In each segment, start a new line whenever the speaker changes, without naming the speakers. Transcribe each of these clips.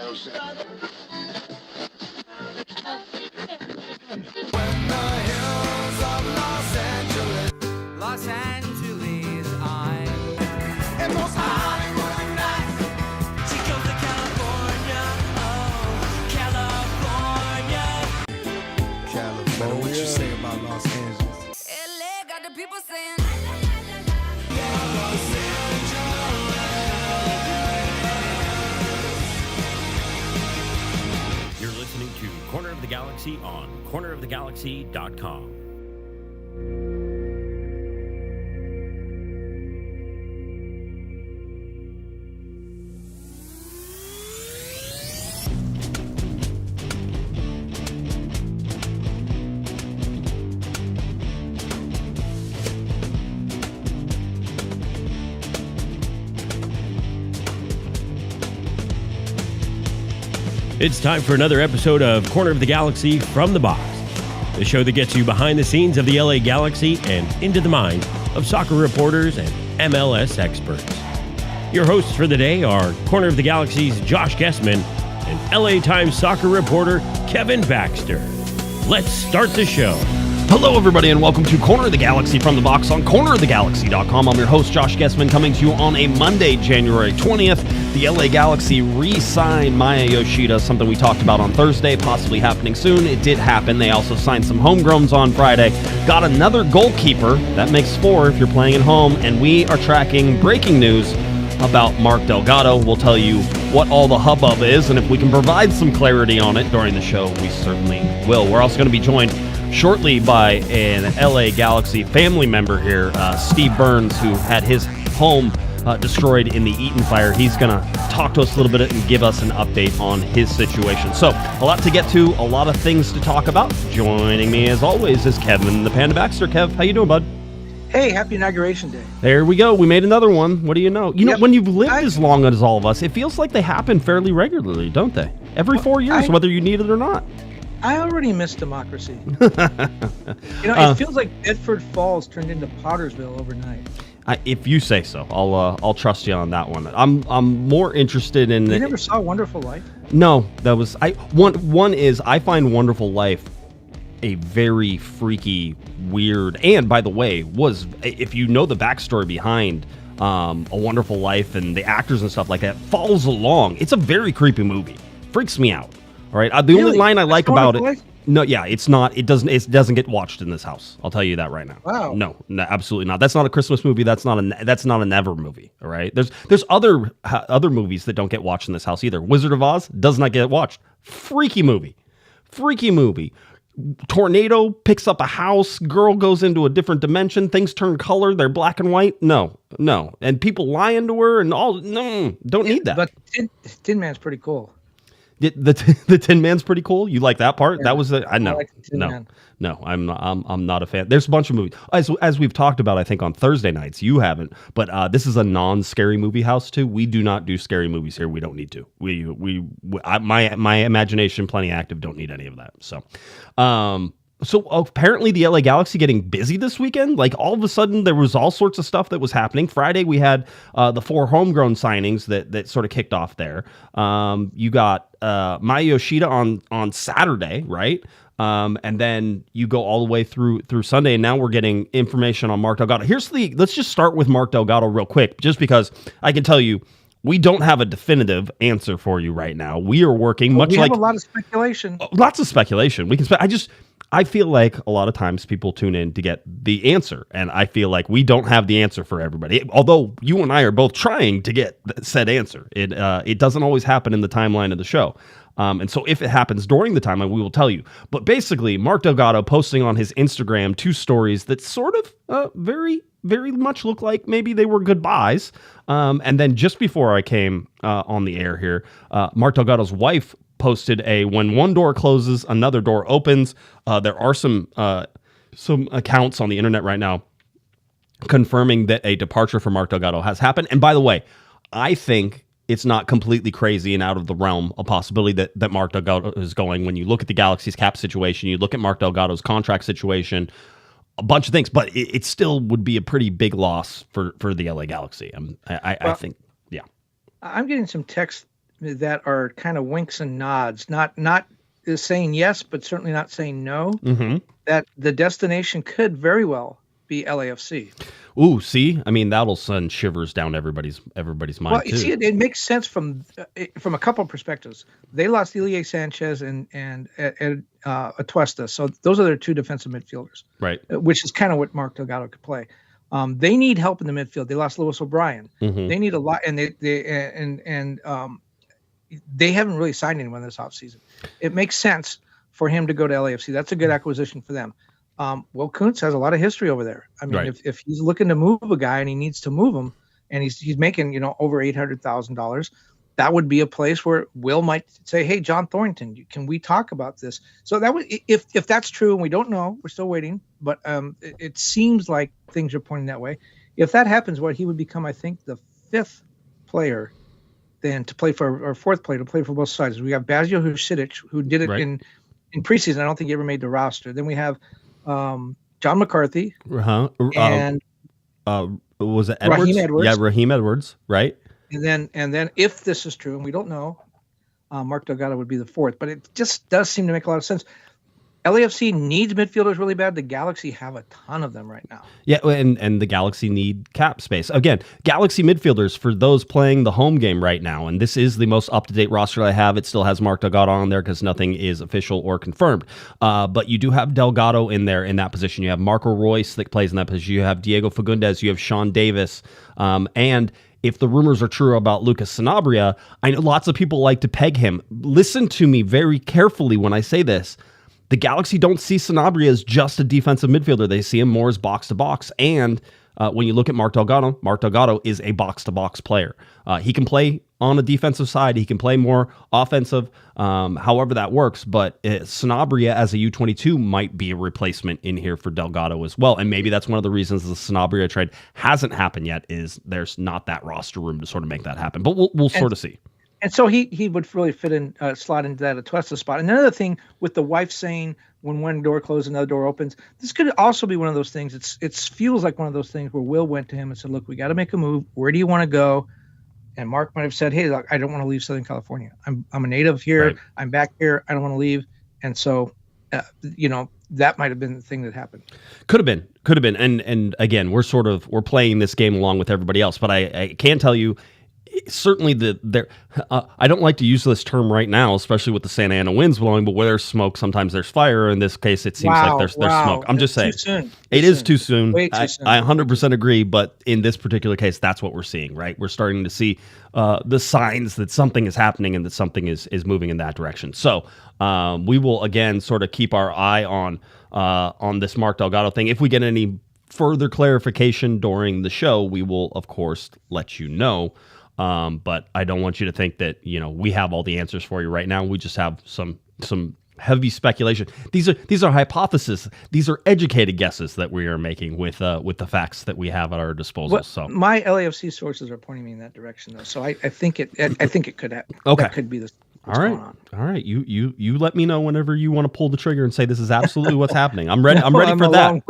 Los Angeles, I'm and most Hollywood nights. She comes to California, oh, California.
What you say about Los Angeles?
LA got the people saying.
You're listening to Corner of the Galaxy on cornerofthegalaxy.com. It's time for another episode of Corner of the Galaxy from the Box, the show that gets you behind the scenes of the LA Galaxy and into the minds of soccer reporters and MLS experts. Your hosts for the day are Corner of the Galaxy's Josh Guesman and LA Times soccer reporter Kevin Baxter. Let's start the show.
Hello, everybody, and welcome to Corner of the Galaxy from the Box on cornerofthegalaxy.com. I'm your host, Josh Guesman, coming to you on a Monday, January 20th. The LA Galaxy re-signed Maya Yoshida, something we talked about on Thursday, possibly happening soon. It did happen. They also signed some homegrowns on Friday. Got another goalkeeper. That makes 4 if you're playing at home. And we are tracking breaking news about Mark Delgado. We'll tell you what all the hubbub is, and if we can provide some clarity on it during the show, we certainly will. We're also going to be joined shortly by an LA Galaxy family member here, Steve Burns, who had his home destroyed in the Eaton fire. He's going to talk to us a little bit and give us an update on his situation. So, a lot to get to, a lot of things to talk about. Joining me, as always, is Kevin the Panda Baxter. Kev, how you doing, bud?
Hey, happy Inauguration Day.
There we go. We made another one. What do you know? You know, when you've lived as long as all of us, it feels like they happen fairly regularly, don't they? Every 4 years, whether you need it or not.
I already miss democracy. It feels like Bedford Falls turned into Pottersville overnight.
If you say so, I'll trust you on that one. I'm more interested in.
You never saw Wonderful Life?
No, that was one is I find Wonderful Life a very freaky, weird, and by the way, was if you know the backstory behind A Wonderful Life and the actors and stuff like that, follows along. It's a very creepy movie. Freaks me out. All right. The only line I like about it. No, yeah, it's not. It doesn't get watched in this house. I'll tell you that right now.
Wow.
No, absolutely not. That's not a Christmas movie. That's not a never movie. All right. There's other movies that don't get watched in this house either. Wizard of Oz does not get watched. Freaky movie. Tornado picks up a house. Girl goes into a different dimension. Things turn color. They're black and white. No. And people lying to her and all. No, don't need that.
But Tin Man's pretty cool.
The Tin Man's pretty cool. You like that part?
Yeah,
that was I know.
Like
No, I'm not a fan. There's a bunch of movies as we've talked about. I think on Thursday nights. You haven't, but this is a non-scary movie house too. We do not do scary movies here. We don't need to. My imagination plenty active. Don't need any of that. So apparently the LA Galaxy getting busy this weekend. Like all of a sudden there was all sorts of stuff that was happening. Friday we had the 4 homegrown signings that sort of kicked off there. You got Maya Yoshida on Saturday, right? And then you go all the way through Sunday, and now we're getting information on Mark Delgado. Let's just start with Mark Delgado real quick, just because I can tell you we don't have a definitive answer for you right now. We are working
we have a lot of speculation.
Lots of speculation. I feel like a lot of times people tune in to get the answer, and I feel like we don't have the answer for everybody. Although you and I are both trying to get said answer, it doesn't always happen in the timeline of the show. And so if it happens during the timeline, we will tell you. But basically, Mark Delgado posting on his Instagram 2 stories that sort of very, very much look like maybe they were goodbyes. And then just before I came on the air here, Mark Delgado's wife posted when one door closes, another door opens. There are some accounts on the internet right now confirming that a departure for Mark Delgado has happened. And by the way, I think it's not completely crazy and out of the realm a possibility that Mark Delgado is going. When you look at the Galaxy's cap situation, you look at Mark Delgado's contract situation, a bunch of things, but it still would be a pretty big loss for the LA Galaxy. I think, yeah.
I'm getting some text that are kind of winks and nods, not saying yes, but certainly not saying no. That the destination could very well be LAFC.
Ooh, see, I mean that'll send shivers down everybody's mind
Well,
too.
you see, it makes sense from a couple of perspectives. They lost Ilie Sanchez and Atuesta, so those are their two defensive midfielders,
right?
Which is kind of what Mark Delgado could play. They need help in the midfield. They lost Lewis O'Brien. They need a lot, and they haven't really signed anyone this offseason. It makes sense for him to go to LAFC. That's a good acquisition for them. Will Kuntz has a lot of history over there. I mean,
Right.
if he's looking to move a guy and he needs to move him, and he's making over $800,000, that would be a place where Will might say, "Hey, John Thornton, can we talk about this?" So that would, if that's true, and we don't know, we're still waiting, but it seems like things are pointing that way. If that happens, he would become, I think, the fifth player then to play for, or fourth player to play for both sides. We have Bazio Husidic, who did it
Right.
in preseason. I don't think he ever made the roster. Then we have John McCarthy and
Was it Edwards?
Raheem Edwards.
Yeah, Raheem Edwards, right?
and then if this is true, and we don't know, Mark Delgado would be the fourth. But it just does seem to make a lot of sense. LAFC needs midfielders really bad. The Galaxy have a ton of them right now.
Yeah, and the Galaxy need cap space. Again, Galaxy midfielders, for those playing the home game right now, and this is the most up-to-date roster I have. It still has Mark Delgado on there because nothing is official or confirmed. But you do have Delgado in there in that position. You have Marco Royce that plays in that position. You have Diego Fagundes. You have Sean Davis. And if the rumors are true about Lucas Sanabria, I know lots of people like to peg him. Listen to me very carefully when I say this. The Galaxy don't see Sanabria as just a defensive midfielder. They see him more as box-to-box. And when you look at Mark Delgado is a box-to-box player. He can play on the defensive side. He can play more offensive, however that works. But Sanabria as a U22 might be a replacement in here for Delgado as well. And maybe that's one of the reasons the Sanabria trade hasn't happened yet, is there's not that roster room to sort of make that happen. But we'll sort of see.
And so he would really fit in, slot into that Atuesta spot. And another thing with the wife saying when one door closes, another door opens, this could also be one of those things. It feels like one of those things where Will went to him and said, "Look, we got to make a move. Where do you want to go?" And Mark might have said, "Hey, look, I don't want to leave Southern California. I'm a native here.
Right.
I'm back here. I don't want to leave." And so, that might have been the thing that happened.
Could have been. And again, we're playing this game along with everybody else. But I can tell you, certainly I don't like to use this term right now, especially with the Santa Ana winds blowing, but where there's smoke, sometimes there's fire. In this case, it seems like there's smoke. I'm just saying.
Too soon.
It is too soon.
Way too soon.
I 100% agree, but in this particular case, that's what we're seeing, right? We're starting to see the signs that something is happening and that something is moving in that direction. So we will, again, sort of keep our eye on this Mark Delgado thing. If we get any further clarification during the show, we will, of course, let you know. But I don't want you to think that, we have all the answers for you right now. We just have some heavy speculation. These are hypotheses. These are educated guesses that we are making with the facts that we have at our disposal.
Well,
so
my LAFC sources are pointing me in that direction, though. So I think it could happen.
Okay.
That could be this.
all right. You let me know whenever you want to pull the trigger and say this is absolutely what's happening. I'm ready. I'm ready for that.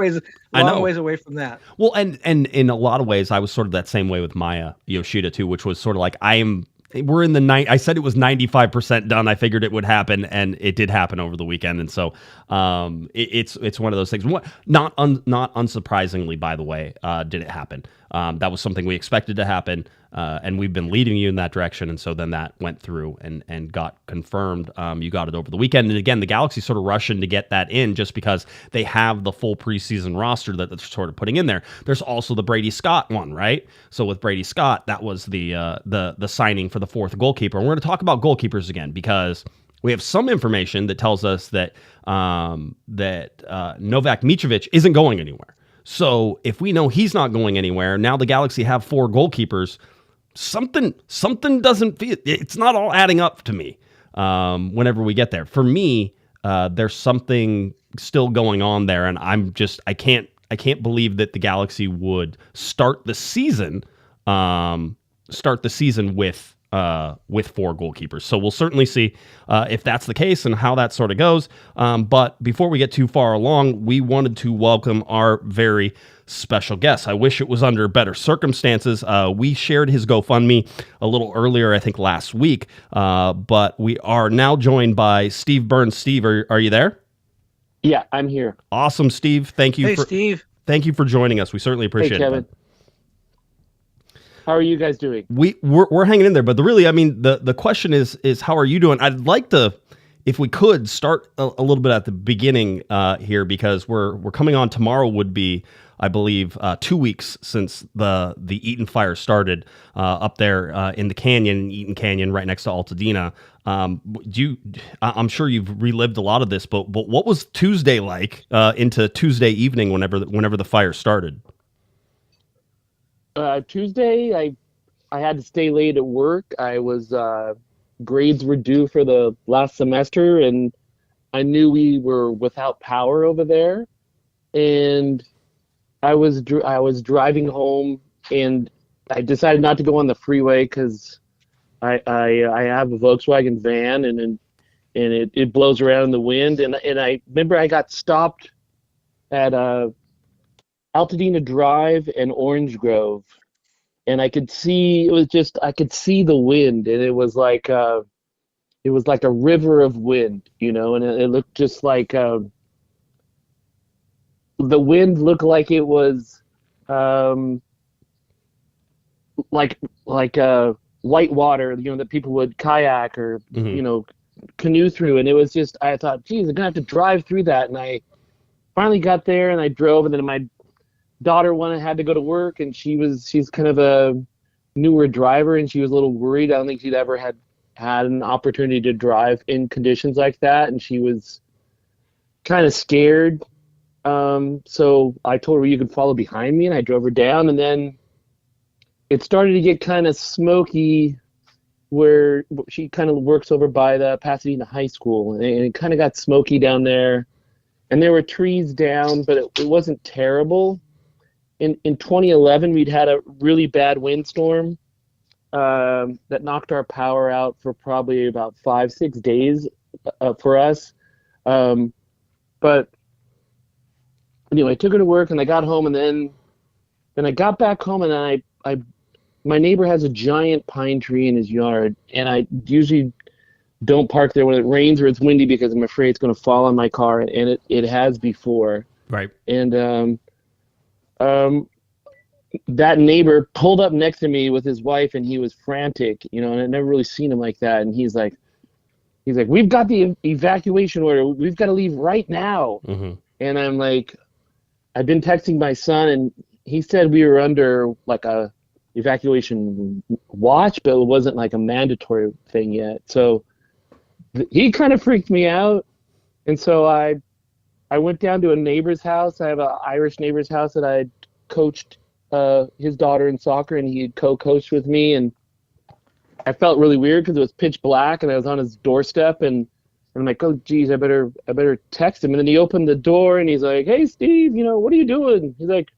Long ways away from that.
Well, and in a lot of ways, I was sort of that same way with Maya Yoshida too, which was sort of like we're in the night. I said it was 95% done. I figured it would happen, and it did happen over the weekend. And so it's one of those things. Not unsurprisingly, by the way, did it happen. That was something we expected to happen, and we've been leading you in that direction. And so then that went through and got confirmed. You got it over the weekend. And again, the Galaxy sort of rushing to get that in just because they have the full preseason roster that they're sort of putting in there. There's also the Brady Scott one, right? So with Brady Scott, that was the signing for the fourth goalkeeper. And we're going to talk about goalkeepers again because we have some information that tells us that Novak Mitrovic isn't going anywhere. So if we know he's not going anywhere, now the Galaxy have four goalkeepers. Something doesn't feel. It's not all adding up to me. Whenever we get there, for me, there's something still going on there, and I can't believe that the Galaxy would start the season with with 4 goalkeepers. So we'll certainly see if that's the case and how that sort of goes. But before we get too far along, we wanted to welcome our very special guest. I wish it was under better circumstances. We shared his GoFundMe a little earlier, I think last week, but we are now joined by Steve Burns. Steve, are you there?
Yeah, I'm here.
Awesome, Steve. Thank you.
Steve.
Thank you for joining us. We certainly appreciate
Hey, Kevin.
it.
How are you guys doing?
We're hanging in there, but the question is how are you doing? I'd like to, if we could, start a little bit at the beginning here, because we're coming on tomorrow. Would be, I believe, 2 weeks since the Eaton fire started up there in the canyon, Eaton Canyon, right next to Alta Dena. I'm sure you've relived a lot of this, but what was Tuesday like into Tuesday evening whenever the fire started?
Tuesday, I had to stay late at work. I was grades were due for the last semester, and I knew we were without power over there. And I was driving home, and I decided not to go on the freeway because I have a Volkswagen van, and it blows around in the wind. And I remember I got stopped at Alta Dena Drive and Orange Grove, and I could see I could see the wind, and it was like a river of wind, and it looked just like the wind looked like it was like white water, that people would kayak or canoe through, and it was just, I thought, geez, I'm gonna have to drive through that. And I finally got there and I drove, and then my daughter had to go to work, and she's kind of a newer driver, and she was a little worried. I don't think she'd ever had an opportunity to drive in conditions like that, and she was kind of scared. So I told her you could follow behind me, and I drove her down, and then it started to get kind of smoky where she kind of works over by the Pasadena High School, and it kind of got smoky down there, and there were trees down, but it wasn't terrible. In 2011, we'd had a really bad windstorm that knocked our power out for probably about 5-6 days for us. But anyway, I took her to work, and I got home, and then I got back home, and my neighbor has a giant pine tree in his yard, and I usually don't park there when it rains or it's windy because I'm afraid it's going to fall on my car, and it has before.
Right.
And that neighbor pulled up next to me with his wife, and he was frantic, and I'd never really seen him like that. And he's like, we've got the evacuation order. We've got to leave right now. Mm-hmm. And I'm like, I've been texting my son, and he said we were under like a evacuation watch, but it wasn't like a mandatory thing yet. So he kind of freaked me out. And so I went down to a neighbor's house. I have an Irish neighbor's house that I coached his daughter in soccer, and he had co-coached with me, and I felt really weird because it was pitch black, and I was on his doorstep, and I'm like, oh geez, I better text him. And then he opened the door, and he's like, hey Steve, what are you doing? He's like,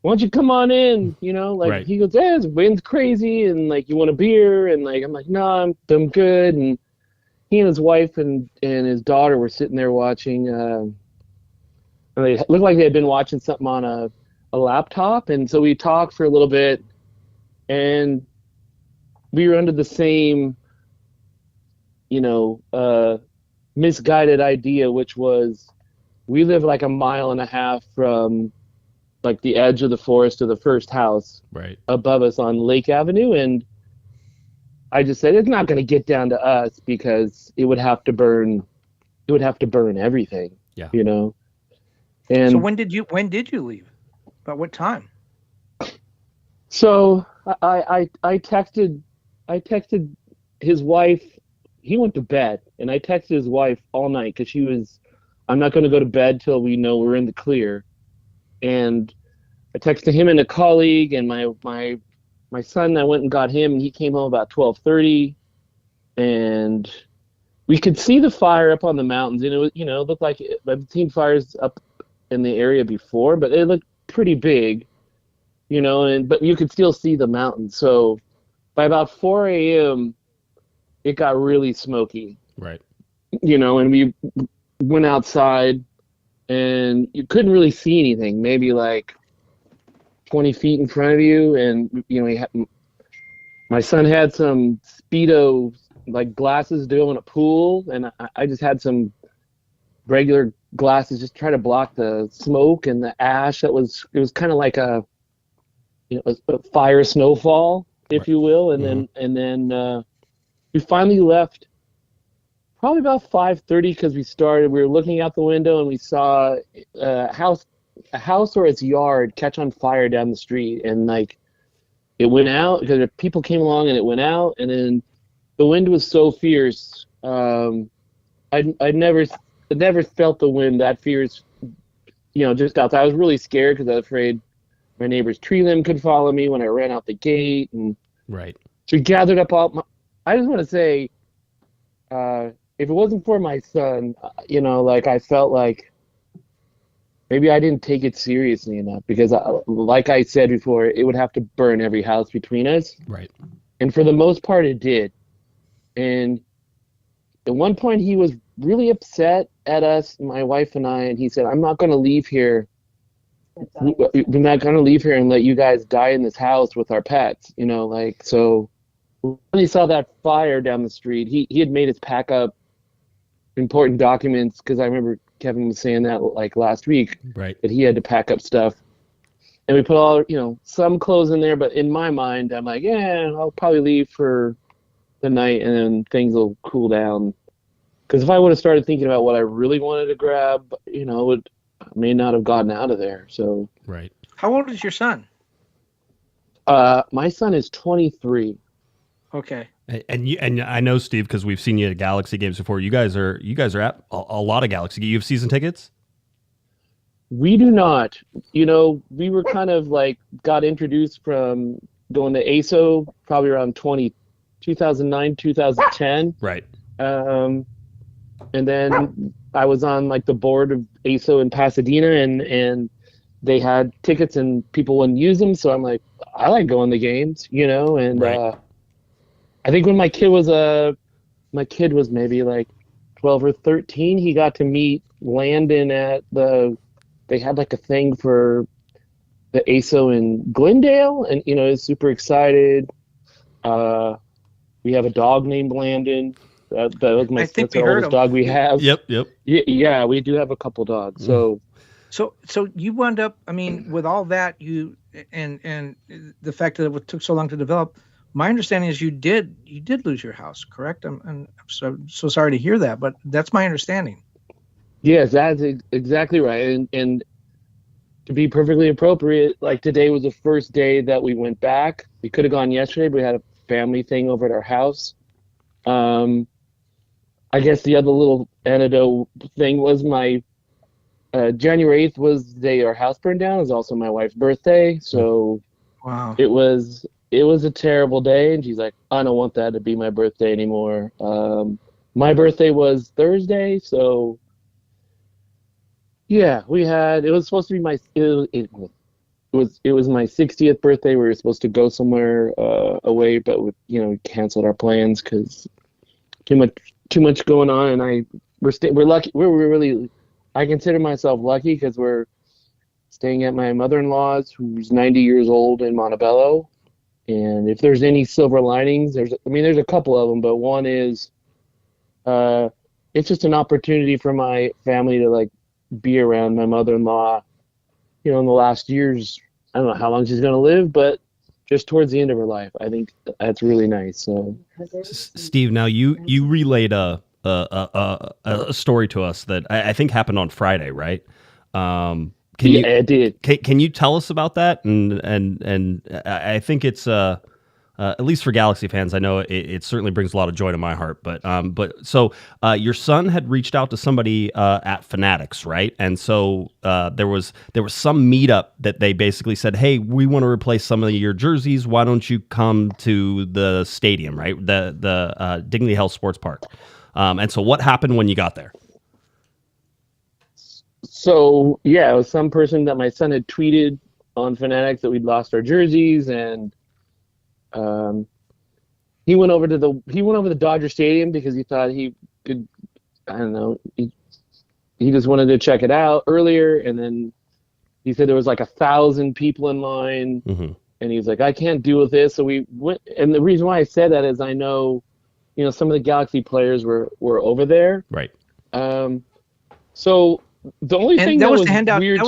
why don't you come on in? Right. He goes, the wind's crazy, and like, you want a beer? And like, I'm like, no, I'm good. And he and his wife and his daughter were sitting there watching. And they looked like they had been watching something on a laptop, and so we talked for a little bit, and we were under the same, misguided idea, which was we live like 1.5 miles from like the edge of the forest of the first house
right
above us on Lake Avenue, and I just said it's not going to get down to us because it would have to burn everything.
Yeah.
And
so when did you leave? About what time?
So I texted his wife. He went to bed, and I texted his wife all night because I'm not going to go to bed till we know we're in the clear. And I texted him and a colleague, and my son. I went and got him, and he came home about 12:30, and we could see the fire up on the mountains, and it was, it looked like I've seen fires up in the area before, but it looked pretty big, but you could still see the mountains. So by about 4 a.m., it got really smoky.
Right.
And we went outside, and you couldn't really see anything. Maybe like 20 feet in front of you, and my son had some Speedo like glasses to go in a pool, and I just had some regular glasses just try to block the smoke and the ash. It was kind of like a fire snowfall, if you will. And then we finally left probably about 5:30 because we were looking out the window and we saw a house or its yard catch on fire down the street, and like it went out because people came along and it went out, and then the wind was so fierce. I'd never felt the wind that fierce, just outside. I was really scared because I was afraid my neighbor's tree limb could follow me when I ran out the gate. And
Right.
so we gathered up I just want to say, if it wasn't for my son, I felt like maybe I didn't take it seriously enough because, like I said before, it would have to burn every house between us.
Right.
And for the most part, it did. And at one point, he was really upset at us, my wife and I, and he said, I'm not going to leave here. We're not going to leave here and let you guys die in this house with our pets, so when he saw that fire down the street, he had made us pack up important documents, because I remember Kevin was saying that like last week,
Right.
that he had to pack up stuff. And we put all, some clothes in there, but in my mind, I'm like, yeah, I'll probably leave for the night and then things will cool down. Because if I would have started thinking about what I really wanted to grab, I may not have gotten out of there. So,
Right.
How old is your son?
my son is 23.
Okay.
And I know, Steve, because we've seen you at Galaxy games before. You guys are at a lot of Galaxy. You have season tickets?
We do not. We were kind of like got introduced from going to ASO probably around 2009, 2010.
Right.
And then I was on like the board of ASO in Pasadena, and they had tickets and people wouldn't use them. So I'm like, I like going to games, and
Right.
I think when my kid was maybe like 12 or 13, he got to meet Landon they had like a thing for the ASO in Glendale, and he was super excited. We have a dog named Landon. That was that's the oldest dog we have.
Yep.
Yeah, we do have a couple dogs. So
So you wound up, with all that, you and the fact that it took so long to develop. My understanding is you did lose your house, correct? I'm so sorry to hear that, but that's my understanding.
yes, that's exactly right. And to be perfectly appropriate, like today was the first day that we went back. We could have gone yesterday, but we had a family thing over at our house. I guess the other little anecdote thing was my January 8th was the day our house burned down. It was also my wife's birthday. So
Wow.
it was a terrible day. And she's like, I don't want that to be my birthday anymore. My birthday was Thursday. So yeah, it was supposed to be it was my 60th birthday. We were supposed to go somewhere away, but we canceled our plans because too much going on. And we're lucky. I consider myself lucky because we're staying at my mother-in-law's, who's 90 years old, in Montebello. And if there's any silver linings, there's a couple of them, but one is it's just an opportunity for my family to like be around my mother-in-law, in the last years. I don't know how long she's going to live, but just towards the end of her life, I think that's really nice. So,
Steve, now you relayed a story to us that I think happened on Friday, right?
It did.
Can you tell us about that? And I think it's at least for Galaxy fans, I know it certainly brings a lot of joy to my heart. But so your son had reached out to somebody at Fanatics, right? And so there was some meetup that they basically said, hey, we want to replace some of your jerseys. Why don't you come to the stadium, right? The Dignity Health Sports Park. And so what happened when you got there?
So yeah, it was some person that my son had tweeted on Fanatics that we'd lost our jerseys, and he went over to the Dodger Stadium because he thought he could, I don't know, he just wanted to check it out earlier, and then he said there was like 1,000 people in line, and he's like, I can't deal with this. So we went, and the reason why I said that is I know, some of the Galaxy players were over there.
Right.
So the only thing that was
to hand out,
weird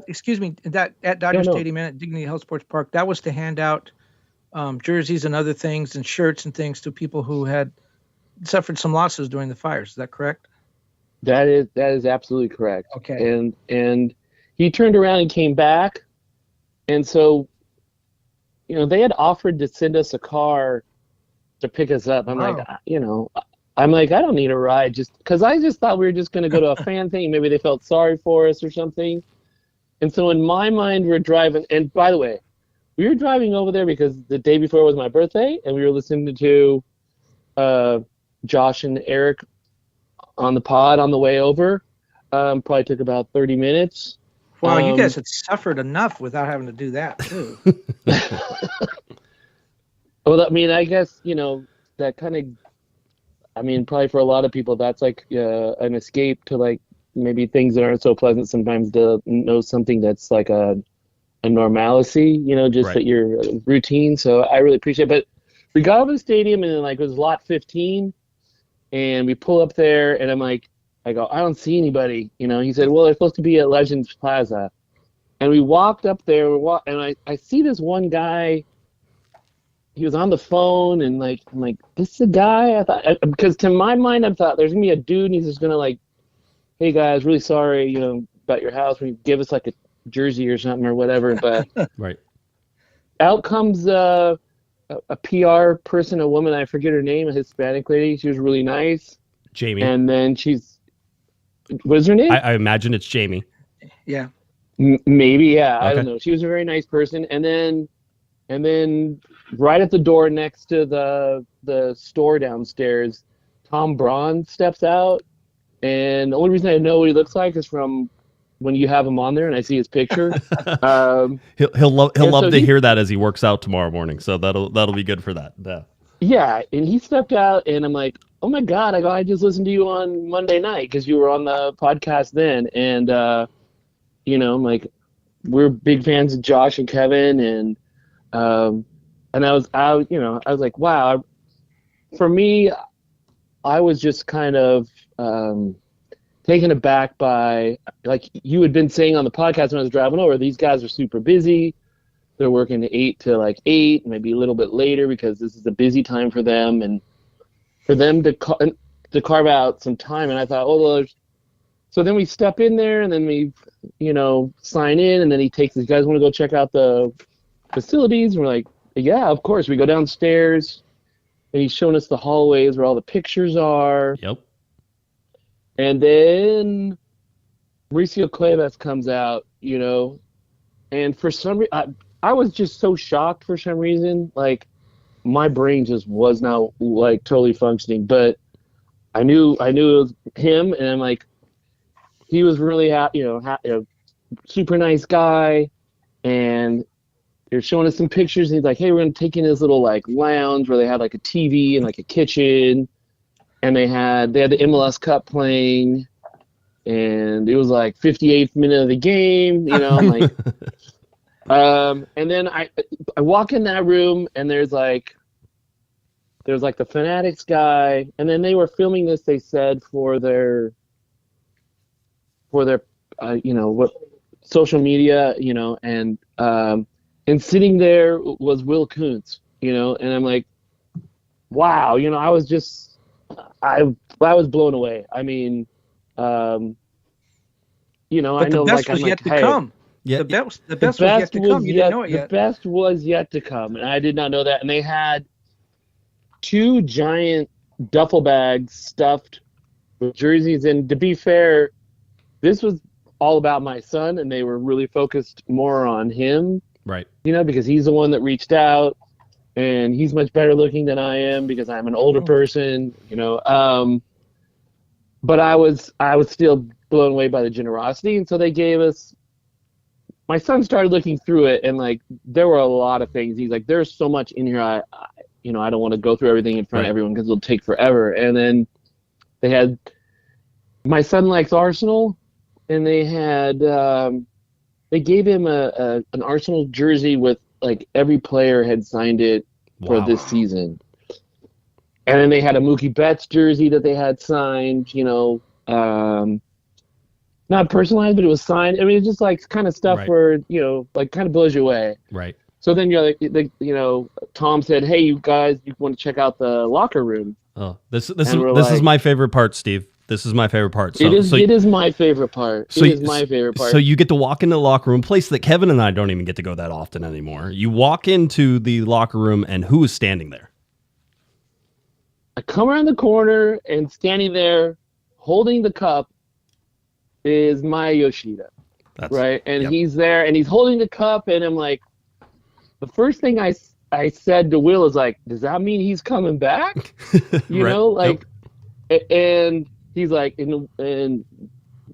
excuse me, that at Dodger Stadium and at Dignity Health Sports Park, that was to hand out jerseys and other things and shirts and things to people who had suffered some losses during the fires. Is that correct?
That is absolutely correct.
Okay.
And he turned around and came back, and so they had offered to send us a car to pick us up. I'm like, I don't need a ride, just because I just thought we were just going to go to a fan thing. Maybe they felt sorry for us or something. And so in my mind, we're driving. And by the way, we were driving over there because the day before was my birthday, and we were listening to Josh and Eric on the pod on the way over. Probably took about 30 minutes.
Wow, you guys had suffered enough without having to do that, too.
Well, I mean, I guess, that kind of, probably for a lot of people, that's like an escape to like maybe things that aren't so pleasant sometimes, to know something that's like a normalcy, just
right.
that your routine. So I really appreciate it. But we got over the stadium, and then like it was lot 15, and we pull up there, and I go, I don't see anybody. He said, well, they're supposed to be at Legends Plaza. And we walked up there, and I see this one guy. He was on the phone, and I'm like, this is a guy? I thought, because to my mind, I thought there's going to be a dude, and he's just going to like, hey guys, really sorry, about your house. Will you give us like a jersey or something or whatever? But
right.
Out comes a PR person, a woman, I forget her name, a Hispanic lady. She was really nice.
Jamie.
And then what is her name?
I imagine it's Jamie.
Yeah.
Maybe, yeah.
Okay.
I don't know. She was a very nice person. And then right at the door next to the store downstairs, Tom Braun steps out. And the only reason I know what he looks like is from when you have him on there and I see his picture.
He'll love to hear that as he works out tomorrow morning. So that'll be good for that.
Yeah, and he stepped out, and I'm like, oh my God, I just listened to you on Monday night because you were on the podcast then. And, I'm like, we're big fans of Josh and Kevin. And I was like, wow. For me, I was just kind of taken aback by, like you had been saying on the podcast when I was driving over, these guys are super busy. They're working 8 to 8, maybe a little bit later because this is a busy time for them. And for them to carve out some time. And I thought, so then we step in there, and then we, sign in, and then he takes, you guys want to go check out the facilities? And we're like, yeah, of course. We go downstairs, and he's showing us the hallways where all the pictures are.
Yep.
And then Mauricio Cuevas comes out, and for some reason, I was just so shocked for some reason. Like, my brain just was not like totally functioning, but I knew it was him, and I'm like, he was really super nice guy, and they're showing us some pictures, and he's like, hey, we're gonna take in this little like lounge where they had like a TV and like a kitchen, and they had the MLS Cup playing, and it was like 58th minute of the game, I'm like, and then I walk in that room, and there's like the Fanatics guy, and then they were filming this, they said, for their what social media, and sitting there was Will Kuntz, and I'm like, wow, I was blown away. I mean,
but
I know,
the best was yet to come.
Yeah,
the best was yet to come. You didn't know it yet.
The best was yet to come, and I did not know that. And they had 2 giant duffel bags stuffed with jerseys. And to be fair, this was all about my son, and they were really focused more on him.
Right.
Because he's the one that reached out, and he's much better looking than I am because I'm an older person, but I was still blown away by the generosity. And so they gave us, my son started looking through it, and like, there were a lot of things. He's like, there's so much in here. I don't want to go through everything in front of everyone because it'll take forever. And then they had, my son likes Arsenal, and they had, they gave him an Arsenal jersey with like every player had signed it for this season. And then they had a Mookie Betts jersey that they had signed, not personalized, but it was signed. I mean, it's just like kind of stuff where, like kind of blows you away.
Right.
So then Tom said, "Hey, you guys, you want to check out the locker room?"
Oh, this is my favorite part, Steve. This is my favorite part. So,
it is my favorite part. It is my favorite part.
So you get to walk into the locker room, place that Kevin and I don't even get to go that often anymore. You walk into the locker room, and who is standing there?
I come around the corner, and standing there, holding the cup, is Maya Yoshida. Right? And he's there, and he's holding the cup, and I'm like, the first thing I said to Will is like, does that mean he's coming back? And he's like, and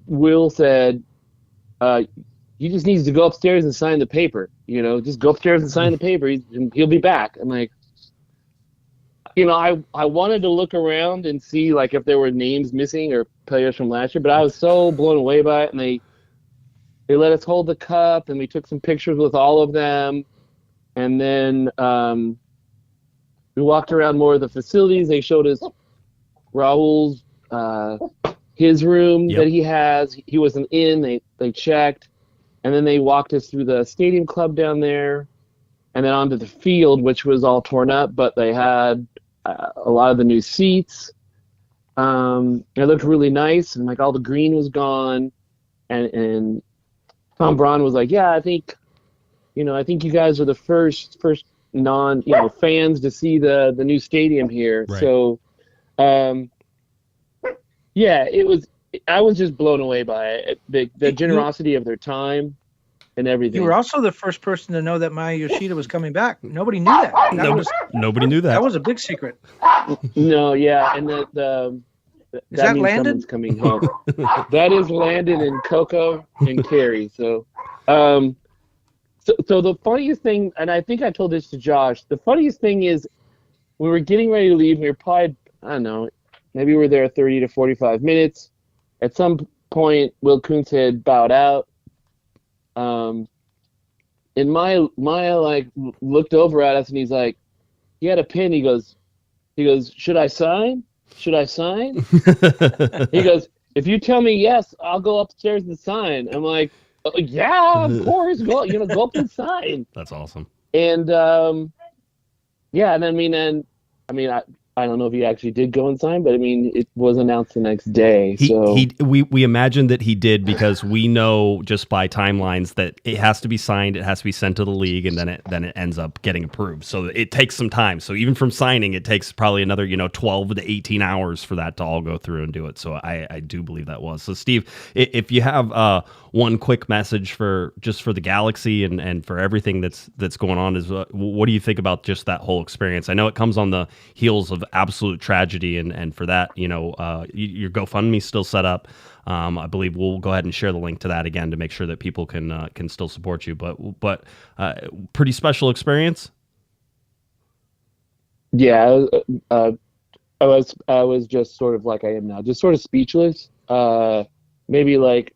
Will said, he just needs to go upstairs and sign the paper. Just go upstairs and sign the paper. He'll be back. I'm like, I wanted to look around and see like if there were names missing or players from last year, but I was so blown away by it. And they let us hold the cup, and we took some pictures with all of them. And then we walked around more of the facilities. They showed us Raul's his room that he has. He wasn't in. They checked, and then they walked us through the stadium club down there, and then onto the field, which was all torn up, but they had a lot of the new seats. It looked really nice, and like all the green was gone. And Tom Braun was like, "Yeah, I think you guys are the first non fans to see the new stadium here."
Right.
So, it was. I was just blown away by it. The generosity of their time and everything.
You were also the first person to know that Maya Yoshida was coming back. Nobody knew that.
Nobody knew that.
That was a big secret.
No, yeah, and the
is that Landon?
Someone's coming home. That is Landon and Coco and Carrie. So, So the funniest thing, and I think I told this to Josh, the funniest thing is we were getting ready to leave. We were probably, I don't know, maybe we were there 30 to 45 minutes. At some point, Will Kuntz had bowed out. And Maya like looked over at us, and he's like, he had a pen. He goes, "Should I sign? Should I sign?" He goes, "If you tell me yes, I'll go upstairs and sign." I'm like, "Oh, yeah, of course. Go up and sign."
That's awesome.
And I don't know if he actually did go and sign, but I mean, it was announced the next day.
We imagine that he did because we know just by timelines that it has to be signed, it has to be sent to the league, and then it ends up getting approved. So it takes some time. So even from signing, it takes probably another 12 to 18 hours for that to all go through and do it. So I do believe that was. So Steve, if you have one quick message for the Galaxy and for everything that's going on, is what do you think about just that whole experience? I know it comes on the heels of absolute tragedy, and for that, your GoFundMe still set up. I believe we'll go ahead and share the link to that again to make sure that people can still support you. But pretty special experience.
Yeah, I was just sort of like I am now, just sort of speechless. Maybe like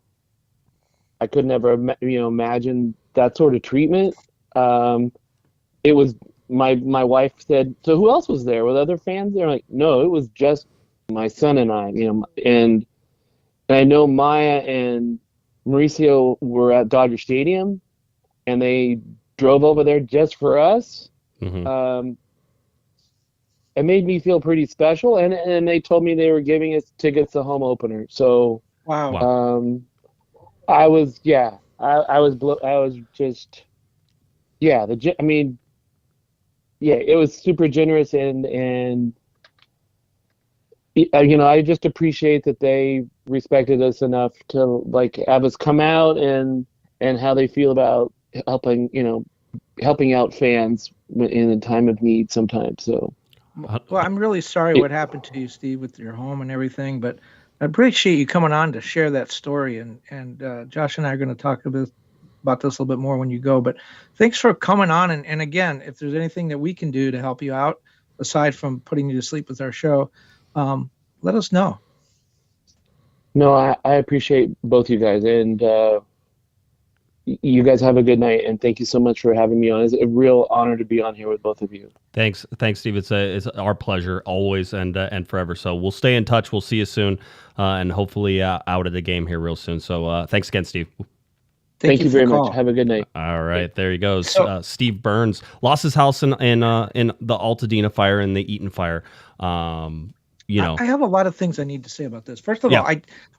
I could never imagine that sort of treatment. It was. My wife said, "So who else was there? Were there other fans there?" I'm like, no, it was just my son and I. And I know Maya and Mauricio were at Dodger Stadium, and they drove over there just for us. Mm-hmm. It made me feel pretty special, and they told me they were giving us tickets to home opener. So
wow.
I was just it was super generous, and I just appreciate that they respected us enough to like have us come out and how they feel about helping out fans in a time of need sometimes. So,
well, I'm really sorry what happened to you, Steve, with your home and everything, but I appreciate you coming on to share that story, and Josh and I are going to talk about this a little bit more when you go, but thanks for coming on. And again, if there's anything that we can do to help you out, aside from putting you to sleep with our show, let us know.
No, I appreciate both you guys, and you guys have a good night, and thank you so much for having me on. It's a real honor to be on here with both of you.
Thanks, Steve. It's our pleasure always and forever. So we'll stay in touch. We'll see you soon, and hopefully out at the game here real soon. So thanks again, Steve.
Thank you very much. Have a good night.
All right, there he goes. Steve Burns lost his house in the Alta Dena fire and the Eaton fire.
I have a lot of things I need to say about this. First of all,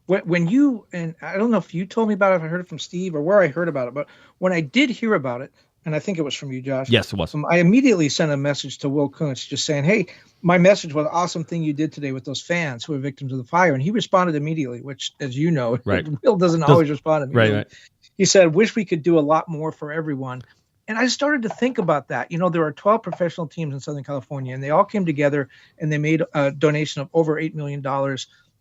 when you, and I don't know if you told me about it, if I heard it from Steve or where I heard about it, but when I did hear about it, and I think it was from you, Josh.
Yes, it was.
I immediately sent a message to Will Kuntz just saying, hey, my message was awesome thing you did today with those fans who were victims of the fire. And he responded immediately, which, as you know,
right.
Will doesn't always respond immediately.
Right.
He said, wish we could do a lot more for everyone. And I started to think about that. There are 12 professional teams in Southern California, and they all came together and they made a donation of over $8 million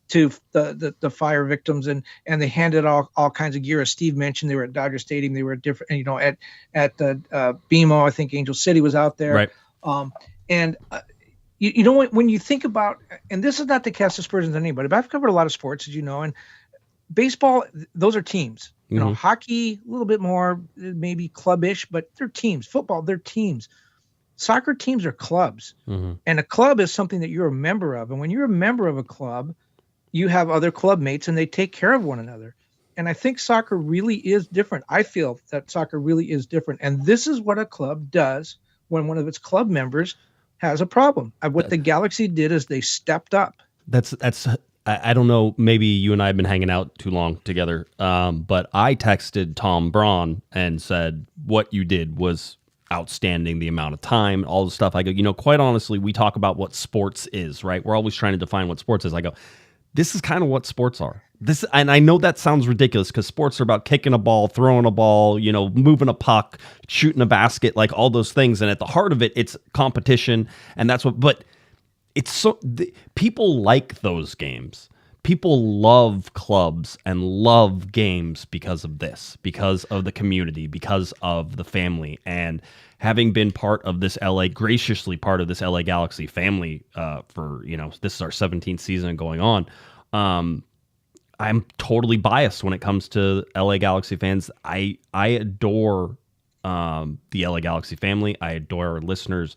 to the fire victims, and they handed all kinds of gear. As Steve mentioned, they were at Dodger Stadium, they were at different, at the BMO, I think Angel City was out there.
Right.
When you think about, and this is not to cast aspersions on anybody, but I've covered a lot of sports, as you know, and baseball, those are teams. Hockey, a little bit more maybe clubbish, but they're teams. Football, they're teams. Soccer teams are clubs. And a club is something that you're a member of. And when you're a member of a club, you have other club mates and they take care of one another. And I think soccer really is different. I feel that soccer really is different. And this is what a club does when one of its club members has a problem. What the Galaxy did is they stepped up.
That's I don't know, maybe you and I have been hanging out too long together, but I texted Tom Braun and said, what you did was outstanding, the amount of time, all the stuff. I go, quite honestly, we talk about what sports is, right? We're always trying to define what sports is. I go, this is kind of what sports are. And I know that sounds ridiculous because sports are about kicking a ball, throwing a ball, moving a puck, shooting a basket, like all those things. And at the heart of it, it's competition. And that's but it's people like those games. People love clubs and love games because of this, because of the community, because of the family. And having been graciously part of this LA Galaxy family for, this is our 17th season going on. I'm totally biased when it comes to LA Galaxy fans. I adore the LA Galaxy family. I adore our listeners.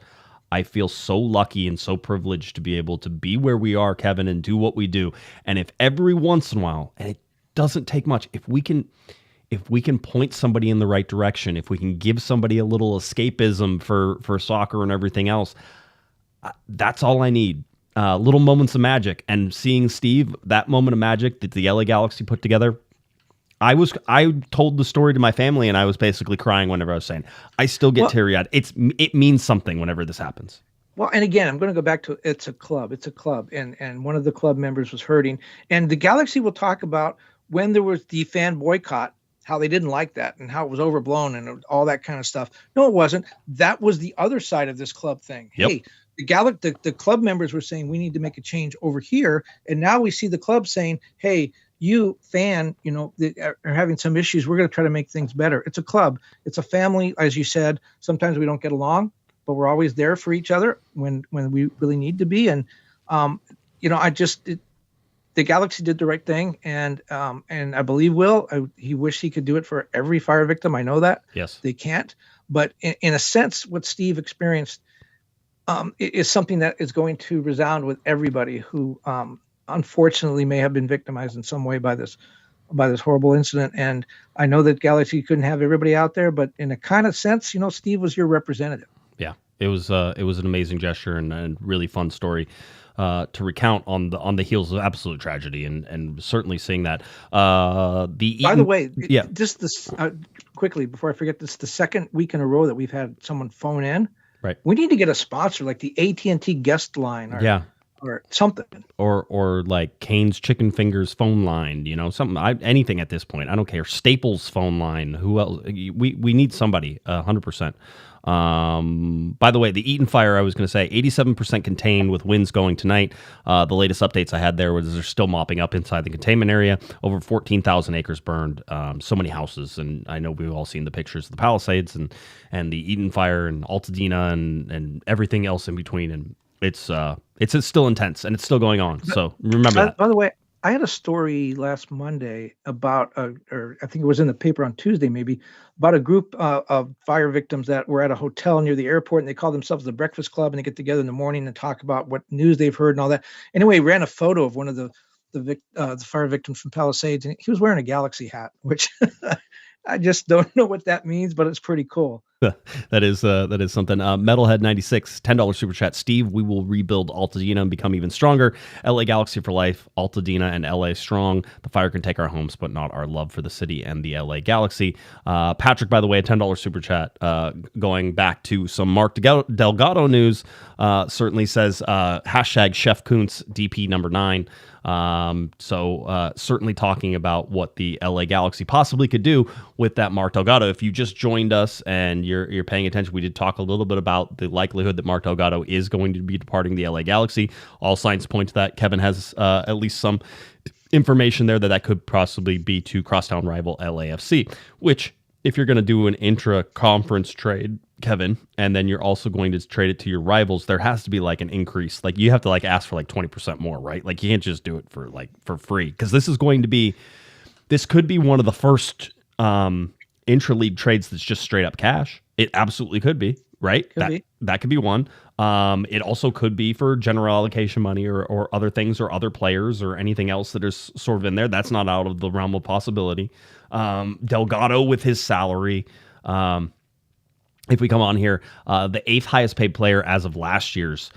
I feel so lucky and so privileged to be able to be where we are, Kevin, and do what we do. And if every once in a while, and it doesn't take much, if we can point somebody in the right direction, if we can give somebody a little escapism for soccer and everything else, that's all I need. Little moments of magic. And seeing Steve, that moment of magic that the LA Galaxy put together, I told the story to my family, and I was basically crying whenever I was saying, I still get teary-eyed. It means something whenever this happens.
Well, and again, I'm going to go back to it's a club, and one of the club members was hurting. And the Galaxy will talk about when there was the fan boycott, how they didn't like that and how it was overblown and all that kind of stuff. No, it wasn't. That was the other side of this club thing.
Yep.
Hey, the club members were saying we need to make a change over here, and now we see the club saying, hey, you fan, that are having some issues. We're going to try to make things better. It's a club. It's a family. As you said, sometimes we don't get along, but we're always there for each other when we really need to be. And, the Galaxy did the right thing. And I believe he wished he could do it for every fire victim. I know that.
Yes.
They can't. But in a sense, what Steve experienced is something that is going to resound with everybody who, unfortunately may have been victimized in some way by this horrible incident. And I know that Galaxy couldn't have everybody out there, but in a kind of sense, Steve was your representative.
Yeah, it was an amazing gesture and really fun story to recount on the heels of absolute tragedy, and certainly seeing that. By
the way,
yeah,
just this quickly before I forget, this is the second week in a row that we've had someone phone in.
Right.
We need to get a sponsor like the AT&T guest line. Or something,
or like Kane's Chicken Fingers phone line, something, anything at this point. I don't care. Staples phone line. Who else? We need somebody. 100%. By the way, the Eaton fire, I was going to say 87% contained with winds going tonight. The latest updates I had there was they're still mopping up inside the containment area. Over 14,000 acres burned. So many houses, and I know we've all seen the pictures of the Palisades and the Eaton fire and Alta Dena and everything else in between. And it's still intense and it's still going on. So remember that.
By the way, I had a story last Monday about, or I think it was in the paper on Tuesday, maybe, about a group of fire victims that were at a hotel near the airport, and they call themselves the Breakfast Club, and they get together in the morning and talk about what news they've heard and all that. Anyway, ran a photo of one of the fire victims from Palisades, and he was wearing a Galaxy hat, which I just don't know what that means, but it's pretty cool.
That is something. Metalhead 96, $10 super chat. Steve, we will rebuild Alta Dena and become even stronger. LA Galaxy for life. Alta Dena and LA strong. The fire can take our homes, but not our love for the city and the LA Galaxy. Patrick, by the way, a $10 super chat. Going back to some Mark Delgado news, certainly says hashtag Chef Kuntz DP number 9. So certainly talking about what the LA Galaxy possibly could do with that Mark Delgado. If you just joined us and you're paying attention, we did talk a little bit about the likelihood that Mark Delgado is going to be departing the LA Galaxy. All signs point to that. Kevin has at least some information there that could possibly be to crosstown rival LAFC, which if you're going to do an intra-conference trade, Kevin, and then you're also going to trade it to your rivals, there has to be like an increase. Like you have to like ask for like 20% more, right? Like you can't just do it for free, because this could be one of the first intra-league trades that's just straight up cash. It absolutely could be, right? That could be one. It also could be for general allocation money or other things or other players or anything else that is sort of in there. That's not out of the realm of possibility. Delgado with his salary. If we come on here, the 8th highest paid player as of last year's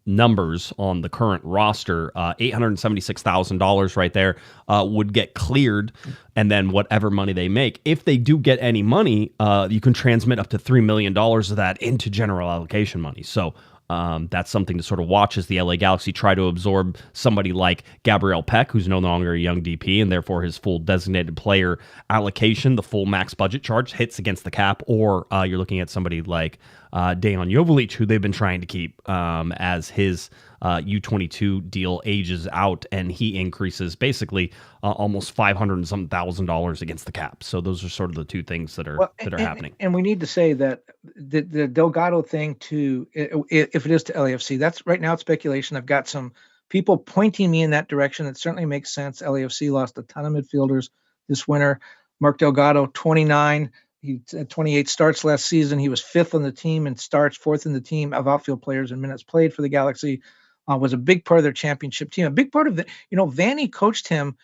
numbers on the current roster, $876,000 right there, would get cleared, and then whatever money they make, if they do get any money, you can transmit up to $3 million of that into general allocation money. So that's something to sort of watch as the LA Galaxy try to absorb somebody like Gabriel Peck, who's no longer a young DP, and therefore his full designated player allocation, the full max budget charge, hits against the cap. Or you're looking at somebody like Dejan Jovalic, who they've been trying to keep as his U22 deal ages out, and he increases basically almost $500 and some $1,000 against the cap. So those are sort of the two things that are happening.
And we need to say that the Delgado thing too, if it is to LAFC, that's right now it's speculation. I've got some people pointing me in that direction. It certainly makes sense. LAFC lost a ton of midfielders this winter. Mark Delgado, 29. He had 28 starts last season. He was 5th on the team in starts, 4th in the team of outfield players in minutes played for the Galaxy. Was a big part of their championship team. A big part of the, Vanny coached him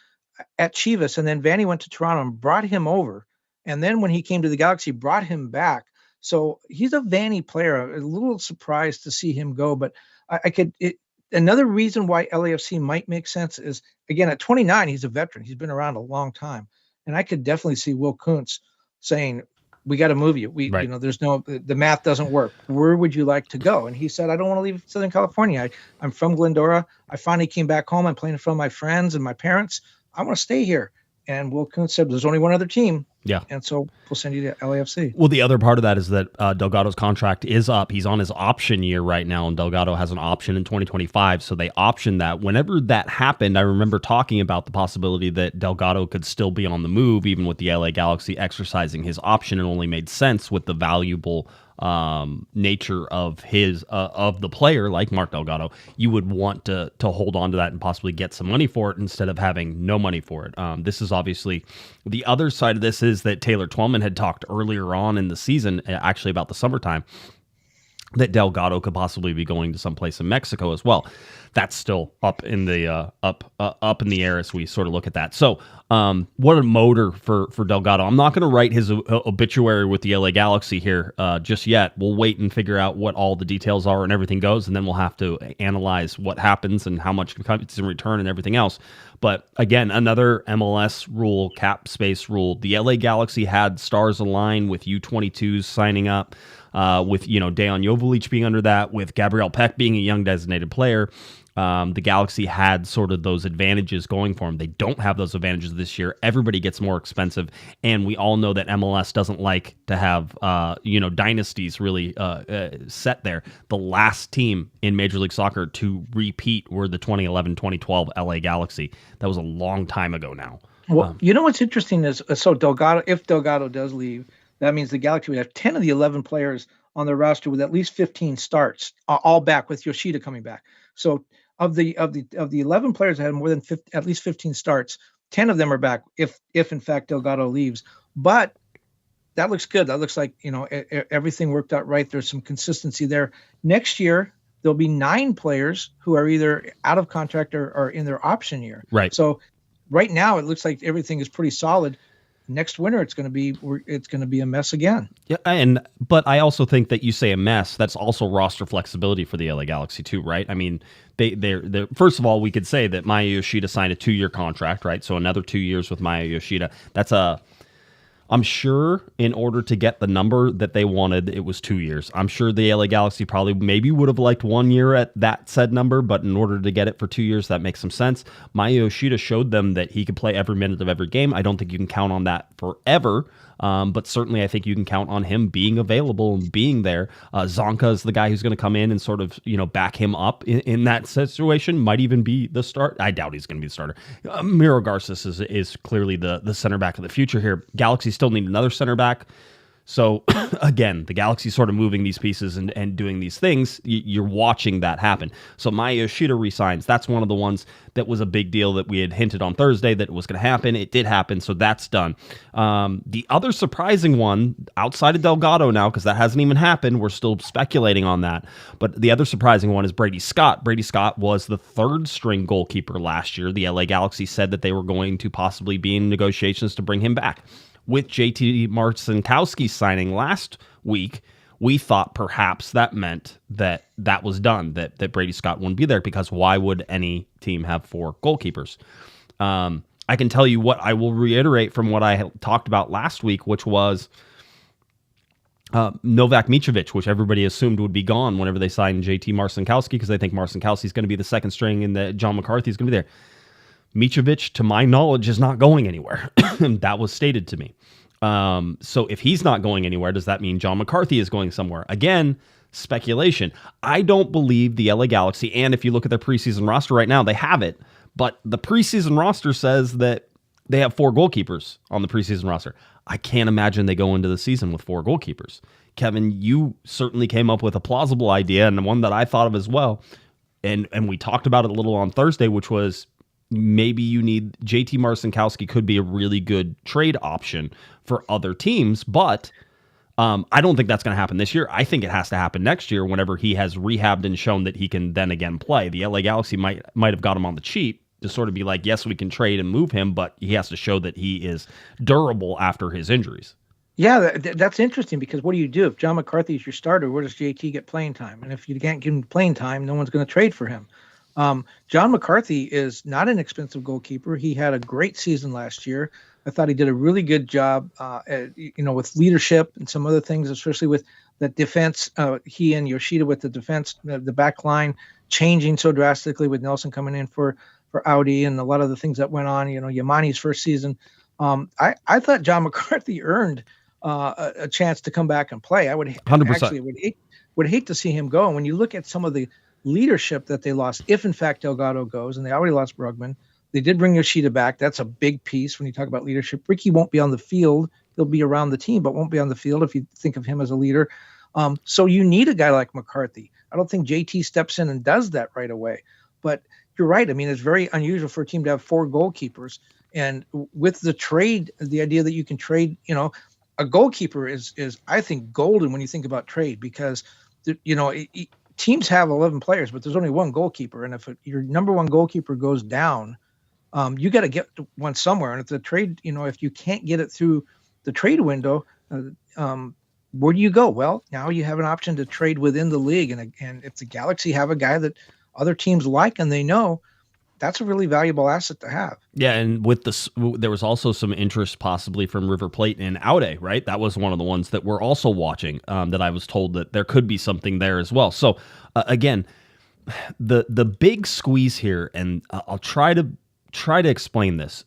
at Chivas, and then Vanny went to Toronto and brought him over. And then when he came to the Galaxy, brought him back. So he's a Vanny player. A little surprised to see him go, but another reason why LAFC might make sense is, again, at 29, he's a veteran. He's been around a long time. And I could definitely see Will Kuntz saying, we got to move you.
Right.
There's the math doesn't work. Where would you like to go? And he said, I don't want to leave Southern California. I'm from Glendora. I finally came back home. I'm playing in front of my friends and my parents. I want to stay here. And Will Kuntz said, there's only one other team.
Yeah.
And so we'll send you to LAFC.
Well, the other part of that is that Delgado's contract is up. He's on his option year right now, and Delgado has an option in 2025. So they optioned that. Whenever that happened, I remember talking about the possibility that Delgado could still be on the move, even with the LA Galaxy exercising his option. It only made sense with the valuable nature of his of the player like Mark Delgado. You would want to hold on to that and possibly get some money for it instead of having no money for it. This is obviously the other side of this is that Taylor Twellman had talked earlier on in the season, actually about the summertime, that Delgado could possibly be going to someplace in Mexico as well. That's still up in the up in the air as we sort of look at that. So, what a motor for Delgado. I'm not going to write his obituary with the LA Galaxy here just yet. We'll wait and figure out what all the details are and everything goes, and then we'll have to analyze what happens and how much comes in return and everything else. But again, another MLS rule, cap space rule. The LA Galaxy had stars align with U22s signing up. With Dejan Jovalic being under that, with Gabriel Peck being a young designated player, the Galaxy had sort of those advantages going for them. They don't have those advantages this year. Everybody gets more expensive, and we all know that MLS doesn't like to have dynasties really set there. The last team in Major League Soccer to repeat were the 2011-2012 LA Galaxy. That was a long time ago now.
Well, what's interesting is, so Delgado, if Delgado does leave, that means the Galaxy would have 10 of the 11 players on their roster with at least 15 starts, all back with Yoshida coming back. So of the 11 players that had more than at least 15 starts, 10 of them are back if in fact Delgado leaves. But that looks good. That looks like, everything worked out right. There's some consistency there. Next year, there'll be 9 players who are either out of contract or in their option year.
Right.
So right now, it looks like everything is pretty solid. Next winter, it's going to be a mess again.
Yeah, but I also think that you say a mess. That's also roster flexibility for the LA Galaxy too, right? I mean, they're first of all, we could say that Maya Yoshida signed a 2-year contract, right? So another 2 years with Maya Yoshida. I'm sure in order to get the number that they wanted, it was 2 years. I'm sure the LA Galaxy probably maybe would have liked 1 year at that said number, but in order to get it for 2 years, that makes some sense. Maya Yoshida showed them that he could play every minute of every game. I don't think you can count on that forever, but certainly I think you can count on him being available and being there. Zonka is the guy who's going to come in and sort of, back him up in that situation. Might even be the start. I doubt he's going to be the starter. Miro Garces is clearly the center back of the future here. Galaxy still need another center back. So again, the Galaxy sort of moving these pieces and doing these things. You're watching that happen. So Maya Yoshida resigns. That's one of the ones that was a big deal that we had hinted on Thursday that it was going to happen. It did happen, so that's done. The other surprising one, outside of Delgado now, because that hasn't even happened, we're still speculating on that, but the other surprising one is Brady Scott. Brady Scott was the 3rd-string goalkeeper last year. The LA Galaxy said that they were going to possibly be in negotiations to bring him back. With JT Marcinkowski signing last week, we thought perhaps that meant that was done, that Brady Scott wouldn't be there, because why would any team have 4 goalkeepers? I can tell you what I will reiterate from what I talked about last week, which was Novak Mitrovic, which everybody assumed would be gone whenever they signed JT Marcinkowski, because they think Marcinkowski is going to be the 2nd string and that John McCarthy is going to be there. Mitrovic, to my knowledge, is not going anywhere. That was stated to me. So if he's not going anywhere, does that mean John McCarthy is going somewhere? Again, speculation. I don't believe the LA Galaxy, and if you look at their preseason roster right now, they have it, but the preseason roster says that they have 4 goalkeepers on the preseason roster. I can't imagine they go into the season with 4 goalkeepers. Kevin, you certainly came up with a plausible idea, and one that I thought of as well, and we talked about it a little on Thursday, which was maybe you need JT Marcinkowski could be a really good trade option for other teams, but I don't think that's going to happen this year. I think it has to happen next year whenever he has rehabbed and shown that he can then again play. The LA Galaxy might have got him on the cheap to sort of be like, yes, we can trade and move him, but he has to show that he is durable after his injuries.
Yeah, that's interesting, because what do you do if John McCarthy is your starter? Where does JT get playing time? And if you can't give him playing time, no one's going to trade for him. John McCarthy is not an expensive goalkeeper. He had a great season last year. I thought he did a really good job, with leadership and some other things, especially with the defense. He and Yoshida with the defense, the back line changing so drastically with Nelson coming in for Audi and a lot of the things that went on. Yamani's first season. I thought John McCarthy earned a chance to come back and play. I would
100%.
Actually would hate to see him go. And when you look at some of the leadership that they lost, if in fact Delgado goes, and they already lost Brugman, they did bring Yoshida back. That's a big piece when you talk about leadership. Ricky won't be on the field. He'll be around the team, but won't be on the field if you think of him as a leader. So you need a guy like McCarthy. I don't think JT steps in and does that right away. But you're right. I mean, it's very unusual for a team to have 4 goalkeepers. And with the trade, the idea that you can trade, a goalkeeper is I think golden when you think about trade, because teams have 11 players, but there's only 1 goalkeeper. And if your number 1 goalkeeper goes down, you got to get one somewhere. And if the trade, if you can't get it through the trade window, where do you go? Well, now you have an option to trade within the league. And if the Galaxy have a guy that other teams like and they know, that's a really valuable asset to have.
Yeah, and with this, there was also some interest possibly from River Plate and Aude, right? That was one of the ones that we're also watching, that I was told that there could be something there as well. So, again, the big squeeze here, and I'll try to explain this.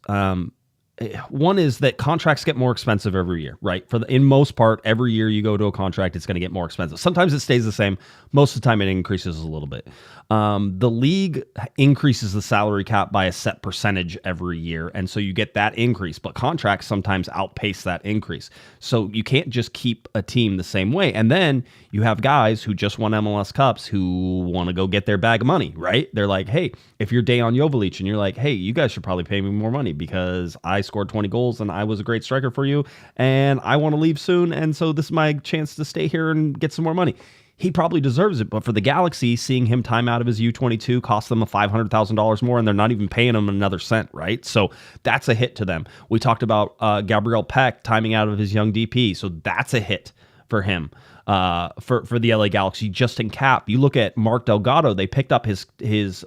one is that contracts get more expensive every year, right? In most part, every year you go to a contract, it's going to get more expensive. Sometimes it stays the same. Most of the time, it increases a little bit. The league increases the salary cap by a set percentage every year, and so you get that increase. But contracts sometimes outpace that increase, so you can't just keep a team the same way. And then you have guys who just won MLS Cups who want to go get their bag of money, right? They're like, hey, if you're Dejan Joveljic and you're like, hey, you guys should probably pay me more money because I scored 20 goals and I was a great striker for you, and I want to leave soon, and so this is my chance to stay here and get some more money. He probably deserves it, but for the Galaxy, seeing him time out of his U22 cost them $500,000 more, and they're not even paying him another cent, right? So that's a hit to them. We talked about Gabriel Peck timing out of his young DP, so that's a hit for him. For the LA Galaxy, just in cap. You look at Mark Delgado, they picked up his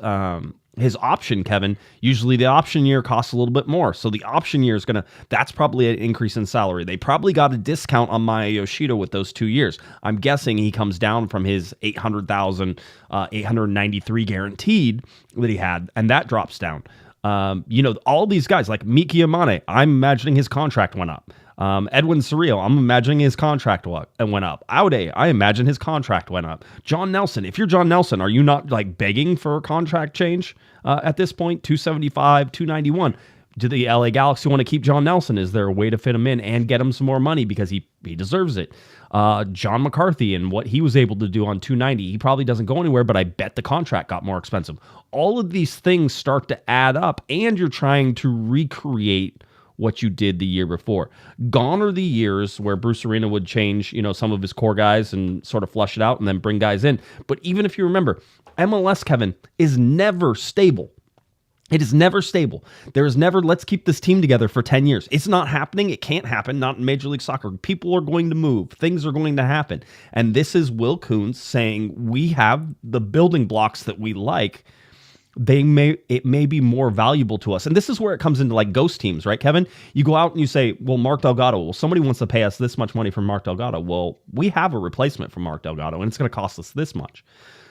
option, Kevin. Usually the option year costs a little bit more. So the option year is that's probably an increase in salary. They probably got a discount on Maya Yoshida with those 2 years. I'm guessing he comes down from his 893 guaranteed that he had, and that drops down. All these guys like Miki Amane, I'm imagining his contract went up. Edwin Surreal, I'm imagining his contract went up. Aude, I imagine his contract went up. John Nelson, if you're John Nelson, are you not like begging for a contract change at this point? 275, 291. Do the LA Galaxy want to keep John Nelson? Is there a way to fit him in and get him some more money because he deserves it? John McCarthy and what he was able to do on 290, he probably doesn't go anywhere, but I bet the contract got more expensive. All of these things start to add up, and you're trying to recreate what you did the year before. Gone are the years where Bruce Arena would change, some of his core guys and sort of flush it out and then bring guys in. But even if you remember, MLS, Kevin, is never stable. It is never stable. There is never, let's keep this team together for 10 years. It's not happening. It can't happen. Not in Major League Soccer. People are going to move. Things are going to happen. And this is Will Kuntz saying, we have the building blocks that we like. It may be more valuable to us. And this is where it comes into like ghost teams, right, Kevin? You go out and you say, well, Mark Delgado, well, somebody wants to pay us this much money for Mark Delgado. Well, we have a replacement for Mark Delgado, and it's going to cost us this much.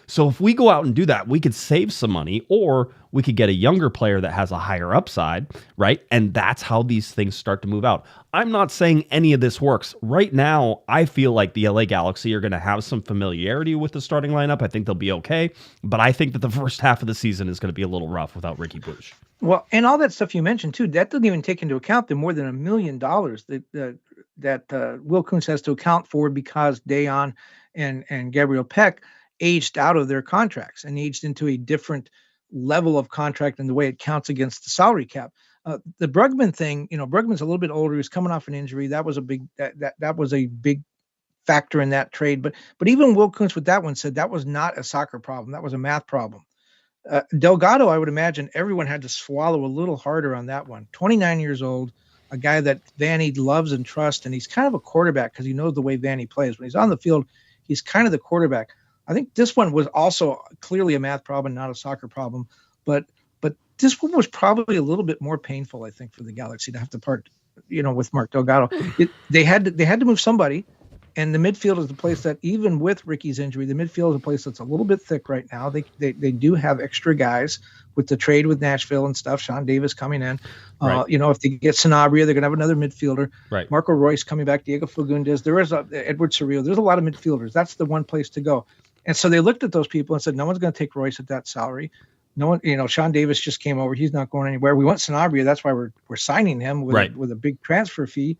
So if we go out and do that, we could save some money, or we could get a younger player that has a higher upside, right? And that's how these things start to move out. I'm not saying any of this works. Right now, I feel like the LA Galaxy are going to have some familiarity with the starting lineup. I think they'll be okay, but I think that the first half of the season is going to be a little rough without Ricky Puig. Well,
and all that stuff you mentioned too, that doesn't even take into account the more than $1 million that Will Kuntz has to account for because Dejan and Gabriel Peck aged out of their contracts and aged into a different level of contract and the way it counts against the salary cap. The Brugman thing, Brugman's a little bit older. He's coming off an injury. That was a big factor in that trade. But even Will Kuntz with that one said that was not a soccer problem. That was a math problem. Delgado, I would imagine everyone had to swallow a little harder on that one. 29 years old, a guy that Vanny loves and trusts, and he's kind of a quarterback because he knows the way Vanny plays. When he's on the field, he's kind of the quarterback. I think this one was also clearly a math problem, not a soccer problem. But this one was probably a little bit more painful, I think, for the Galaxy to have to part, with Mark Delgado. They had to move somebody, and the midfield is the place that, even with Ricky's injury, the midfield is a place that's a little bit thick right now. They do have extra guys with the trade with Nashville and stuff. Sean Davis coming in.
Right.
If they get Sanabria, they're going to have another midfielder.
Right.
Marco Royce coming back, Diego Fagundes. There is Edward Surreal. There's a lot of midfielders. That's the one place to go. And so they looked at those people and said, no one's going to take Royce at that salary. No one, Sean Davis just came over. He's not going anywhere. We want Sanabria. That's why we're signing him with a big transfer fee.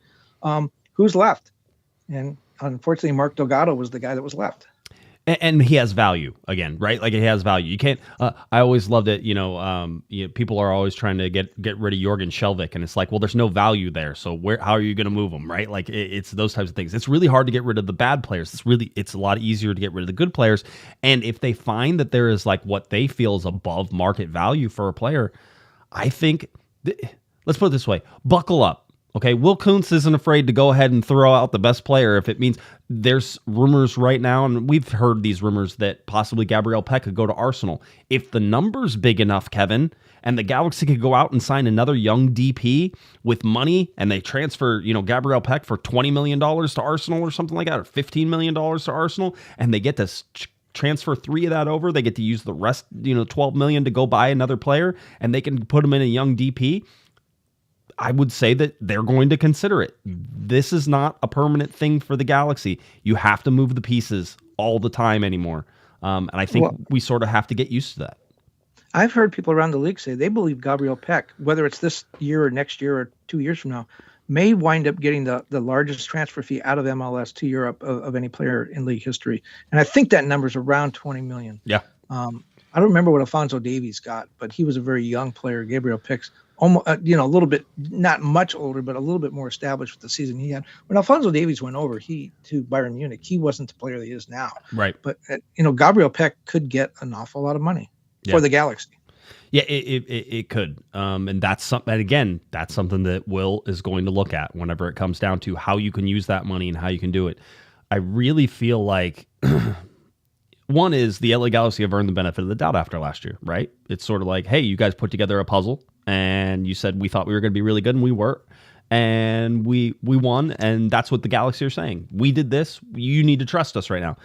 Who's left? And unfortunately, Mark Delgado was the guy that was left.
And he has value again, right? Like, it has value. You can't. I always loved it. People are always trying to get rid of Jorgen Shelvik, and it's like, well, there's no value there. So how are you going to move them, right? Like, it's those types of things. It's really hard to get rid of the bad players. It's a lot easier to get rid of the good players. And if they find that there is like what they feel is above market value for a player, I think, let's put it this way: buckle up. Okay, Will Kuntz isn't afraid to go ahead and throw out the best player if it means. There's rumors right now, and we've heard these rumors that possibly Gabriel Peck could go to Arsenal. If the number's big enough, Kevin, and the Galaxy could go out and sign another young DP with money, and they transfer, Gabriel Peck for $20 million to Arsenal or something like that, or $15 million to Arsenal, and they get to transfer 3 of that over, they get to use the rest, $12 million to go buy another player, and they can put him in a young DP. I would say that they're going to consider it. This is not a permanent thing for the Galaxy. You have to move the pieces all the time anymore. And I think we sort of have to get used to that.
I've heard people around the league say they believe Gabriel Peck, whether it's this year or next year or 2 years from now, may wind up getting the largest transfer fee out of MLS to Europe of any player in league history. And I think that number is around $20 million.
Yeah.
I don't remember what Alphonso Davies got, but he was a very young player. Gabriel Peck's almost, a little bit, not much older, but a little bit more established with the season he had. When Alphonso Davies went over to Bayern Munich, he wasn't the player that he is now.
Right.
But, Gabriel Peck could get an awful lot of money for the Galaxy.
Yeah, it could. And that's something, again, that's something that Will is going to look at whenever it comes down to how you can use that money and how you can do it. I really feel like one is the LA Galaxy have earned the benefit of the doubt after last year, right? It's sort of like, hey, you guys put together a puzzle and you said we thought we were going to be really good and we were. And we won, and that's what the Galaxy are saying. We did this. You need to trust us right now.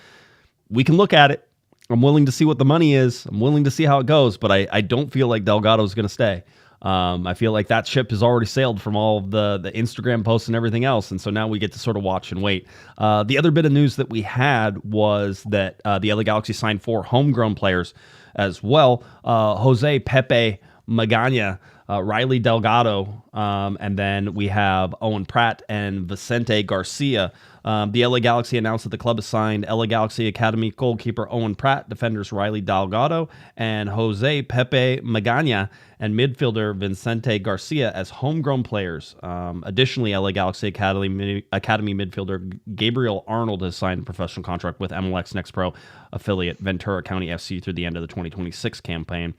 We can look at it. I'm willing to see what the money is. I'm willing to see how it goes, but I don't feel like Delgado is going to stay. I feel like that ship has already sailed from all of the Instagram posts and everything else, and so now we get to sort of watch and wait. The other bit of news that we had was that the LA Galaxy signed 4 homegrown players as well. Jose Pepe Magana, Riley Delgado, and then we have Owen Pratt and Vicente Garcia. The LA Galaxy announced that the club has signed LA Galaxy Academy goalkeeper Owen Pratt, defenders Riley Delgado, and Jose Pepe Magana, and midfielder Vicente Garcia as homegrown players. Additionally, LA Galaxy Academy midfielder Gabriel Arnold has signed a professional contract with MLS Next Pro affiliate Ventura County FC through the end of the 2026 campaign.